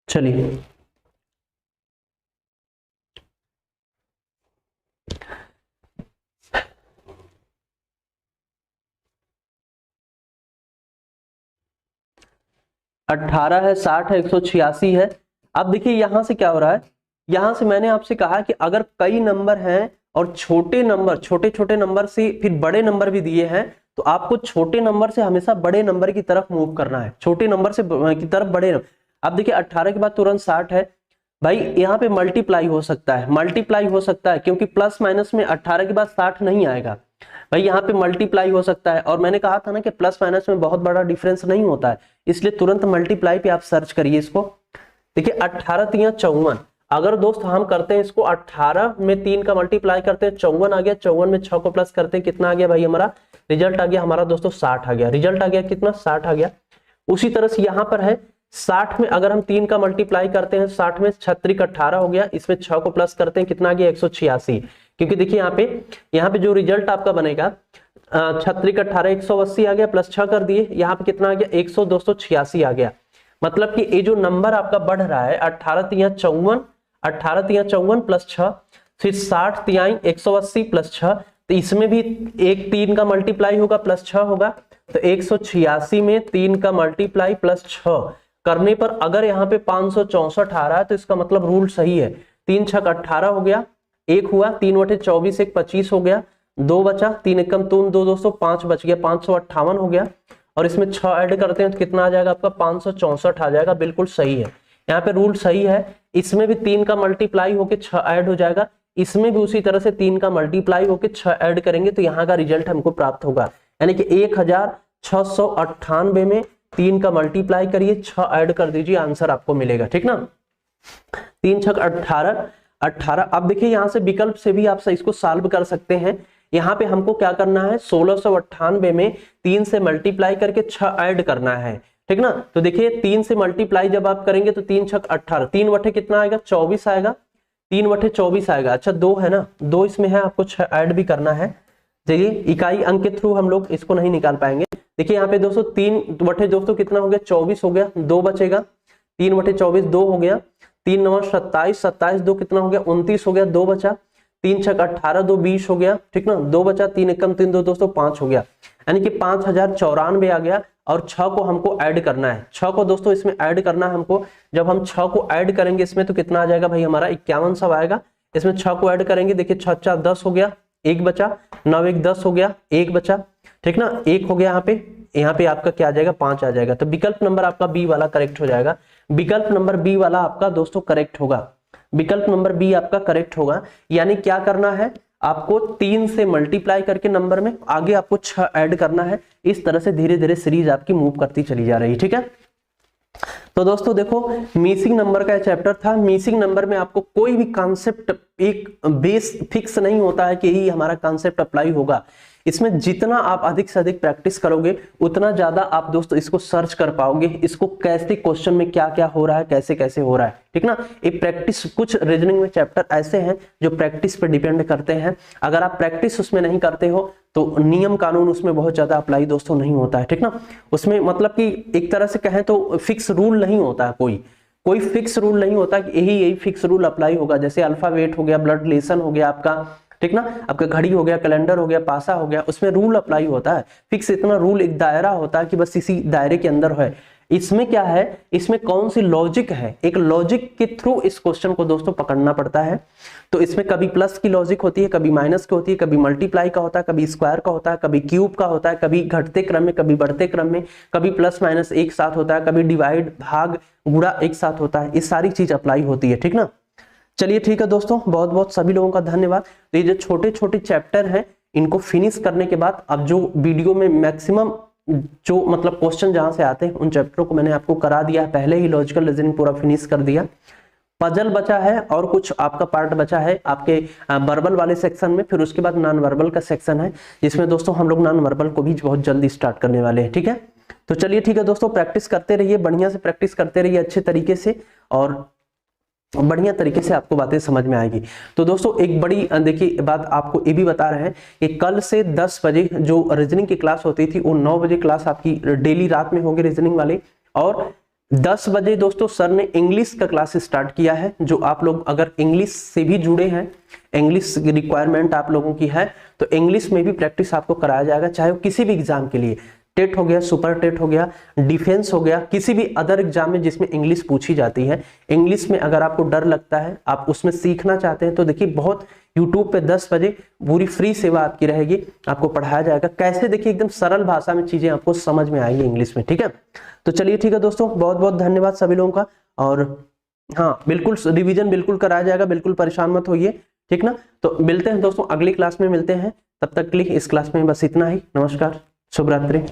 चलिए अट्ठारह है, 60 है, 186 है। अब देखिए यहां से क्या हो रहा है, यहां से मैंने आपसे कहा कि अगर कई नंबर हैं और छोटे नंबर छोटे छोटे नंबर से फिर बड़े नंबर भी दिए हैं तो आपको छोटे नंबर से हमेशा बड़े नंबर की तरफ मूव करना है, छोटे नंबर से की तरफ बड़े नंबर। अब देखिए 18 के बाद तुरंत 60 है, भाई यहाँ पे मल्टीप्लाई हो सकता है, मल्टीप्लाई हो सकता है क्योंकि प्लस माइनस में 18 के बाद 60 नहीं आएगा, भाई यहाँ पे मल्टीप्लाई हो सकता है। और मैंने कहा था ना कि प्लस माइनस में बहुत बड़ा डिफरेंस नहीं होता है, इसलिए तुरंत मल्टीप्लाई पे आप सर्च करिए इसको। देखिए 18 तिया 54, अगर दोस्त हम करते हैं इसको 18 में 3 का मल्टीप्लाई करते हैं 54 आ गया, 54 में 6 को प्लस करते हैं कितना आ गया भाई हमारा, रिजल्ट आ गया हमारा दोस्तों 60 आ गया, रिजल्ट आ गया कितना 60 आ गया। उसी तरह से यहाँ पर है 60 में अगर हम 3 का मल्टीप्लाई करते हैं 60 में 36 का 18 हो गया, इसमें 6 को प्लस करते हैं कितना आ गया 186, क्योंकि देखिए यहाँ पे जो रिजल्ट आपका बनेगा 36 का 18 180 आ गया, प्लस 6 कर दिए, यहाँ पे कितना आ गया 100 286 आ गया। मतलब कि ये जो नंबर आपका बढ़ रहा है 18 तिया 54 प्लस 6, फिर 60 तिहाई 180 प्लस 6, तो इसमें भी एक 3 का मल्टीप्लाई होगा प्लस 6 होगा, तो 186 में 3 का मल्टीप्लाई प्लस 6 करने पर अगर यहाँ पे 564 आ रहा है तो इसका मतलब रूल सही है। 3 छक 18 हो गया, एक हुआ 3 बटे 24 एक 25 हो गया, 2 बचा, 3 एकम 2 दोस्तों 5 बच गया, 558 हो गया, और इसमें 6 ऐड करते हैं तो कितना आ जाएगा आपका 564 आ जाएगा। बिल्कुल सही है, यहाँ पे रूल सही है। इसमें भी 3 का मल्टीप्लाई होके 6 ऐड हो जाएगा, इसमें भी उसी तरह से 3 का मल्टीप्लाई होके 6 ऐड करेंगे तो यहाँ का रिजल्ट हमको प्राप्त होगा, यानी कि 1698 में 3 का मल्टीप्लाई करिए 6 ऐड कर दीजिए, आंसर आपको मिलेगा। ठीक ना, 3 छक 18। अब देखिए यहाँ से विकल्प से भी आप इसको सॉल्व कर सकते हैं। यहाँ पे हमको क्या करना है 1698 में 3 से मल्टीप्लाई करके 6 ऐड करना है। ठीक ना, तो देखिए 3 से मल्टीप्लाई जब आप करेंगे तो 3 छक 18, 3 बटे कितना आएगा 24 आएगा, 3 बटे 24 आएगा। अच्छा 2 है ना, 2 इसमें है, आपको 6 ऐड भी करना है। चलिए इकाई अंक के थ्रू हम लोग इसको नहीं निकाल पाएंगे। देखिए यहाँ पे दोस्तों 3 बटे दोस्तों कितना हो गया 24 हो गया, 2 बचेगा, 3 बटे 24 2 हो गया, 3 9 27, 27 2 कितना हो गया 29 हो गया, 2 बचा, 3 छक 18 2 20 हो गया। ठीक ना, 2 बचा, 3 एकम 3 2 दोस्तों 5 हो गया, यानी कि 5094 आ गया। और 6 को हमको ऐड करना है, 6 को दोस्तों इसमें ऐड करना है हमको। जब हम 6 को ऐड करेंगे इसमें तो कितना आ जाएगा भाई हमारा 5100 आएगा। इसमें 6 को ऐड करेंगे, देखिए 6 4 10 हो गया, 1 बचा, 9 1 10 हो गया, 1 बचा। ठीक ना, 1 हो गया, यहाँ पे आपका क्या आ जाएगा 5 आ जाएगा। तो विकल्प नंबर आपका बी वाला करेक्ट हो जाएगा। विकल्प नंबर बी वाला आपका दोस्तों करेक्ट होगा, विकल्प नंबर बी आपका करेक्ट होगा। यानी क्या करना है आपको 3 से मल्टीप्लाई करके नंबर में आगे आपको 6 ऐड करना है। इस तरह से धीरे धीरे सीरीज आपकी मूव करती चली जा रही है। ठीक है, तो दोस्तों देखो मिसिंग नंबर का चैप्टर था। मिसिंग नंबर में आपको कोई भी कॉन्सेप्ट एक बेस फिक्स नहीं होता है कि यही हमारा कॉन्सेप्ट अप्लाई होगा। इसमें जितना आप अधिक से अधिक प्रैक्टिस करोगे उतना ज्यादा आप दोस्तों इसको सर्च कर पाओगे, इसको कैसे क्वेश्चन में क्या क्या हो रहा है, कैसे कैसे हो रहा है। ठीक ना, एक प्रैक्टिस, कुछ रीजनिंग में चैप्टर ऐसे हैं जो प्रैक्टिस पे डिपेंड करते हैं। अगर आप प्रैक्टिस उसमें नहीं करते हो तो नियम कानून उसमें बहुत ज्यादा अप्लाई दोस्तों नहीं होता है। ठीक ना, उसमें मतलब कि एक तरह से कहें तो फिक्स रूल नहीं होता है, कोई फिक्स रूल नहीं होता कि यही फिक्स रूल अप्लाई होगा। जैसे अल्फाबेट हो गया, ब्लड रिलेशन हो गया आपका, ठीक ना, आपका घड़ी हो गया, कैलेंडर हो गया, पासा हो गया, उसमें रूल अप्लाई होता है फिक्स, इतना रूल एक दायरा होता है कि बस इसी दायरे के अंदर है। इसमें क्या है, इसमें कौन सी लॉजिक है, एक लॉजिक के थ्रू इस क्वेश्चन को दोस्तों पकड़ना पड़ता है। तो इसमें कभी प्लस की लॉजिक होती है, कभी माइनस की होती है, कभी मल्टीप्लाई का होता है, कभी स्क्वायर का होता है, कभी क्यूब का होता है, कभी घटते क्रम में, कभी बढ़ते क्रम में, कभी प्लस माइनस एक साथ होता है, कभी डिवाइड भाग गुणा एक साथ होता है। ये सारी चीज अप्लाई होती है। ठीक ना, चलिए ठीक है दोस्तों, बहुत बहुत सभी लोगों का धन्यवाद। तो ये जो छोटे छोटे चैप्टर हैं इनको फिनिश करने के बाद अब जो वीडियो में मैक्सिमम जो मतलब क्वेश्चन जहां से आते हैं उन चैप्टरों को मैंने आपको करा दिया है पहले ही, लॉजिकल रीजनिंग पूरा फिनिश कर दिया। पजल बचा है और कुछ आपका पार्ट बचा है आपके वर्बल वाले सेक्शन में, फिर उसके बाद नॉन वर्बल का सेक्शन है जिसमें दोस्तों हम लोग नॉन वर्बल को भी बहुत जल्दी स्टार्ट करने वाले हैं। ठीक है, तो चलिए ठीक है दोस्तों, प्रैक्टिस करते रहिए, बढ़िया से प्रैक्टिस करते रहिए अच्छे तरीके से, और बढ़िया तरीके से आपको बातें समझ में आएगी। तो दोस्तों एक बड़ी देखिए बात आपको ये भी बता रहे हैं कि कल से 10 बजे जो रीजनिंग की क्लास होती थी वो 9 बजे क्लास आपकी डेली रात में होगी रीजनिंग वाली, और 10 बजे दोस्तों सर ने इंग्लिश का क्लास स्टार्ट किया है। जो आप लोग अगर इंग्लिश से भी जुड़े हैं, इंग्लिश की रिक्वायरमेंट आप लोगों की है, तो इंग्लिश में भी प्रैक्टिस आपको कराया जाएगा, चाहे वो किसी भी एग्जाम के लिए, टेट हो गया, सुपर टेट हो गया, डिफेंस हो गया, किसी भी अदर एग्जाम में जिसमें इंग्लिश पूछी जाती है। इंग्लिश में अगर आपको डर लगता है, आप उसमें सीखना चाहते हैं, तो देखिए बहुत यूट्यूब पे 10 बजे पूरी फ्री सेवा आपकी रहेगी, आपको पढ़ाया जाएगा कैसे, देखिए एकदम सरल भाषा में चीजें आपको समझ में आएंगी इंग्लिश में। ठीक है, तो चलिए ठीक है दोस्तों, बहुत बहुत धन्यवाद सभी लोगों का। और हाँ बिल्कुल रिवीजन बिल्कुल कराया जाएगा, बिल्कुल परेशान मत होइए। ठीक ना, तो मिलते हैं दोस्तों, अगली क्लास में मिलते हैं, तब तक के लिए इस क्लास में बस इतना ही। नमस्कार, शुभ रात्रि।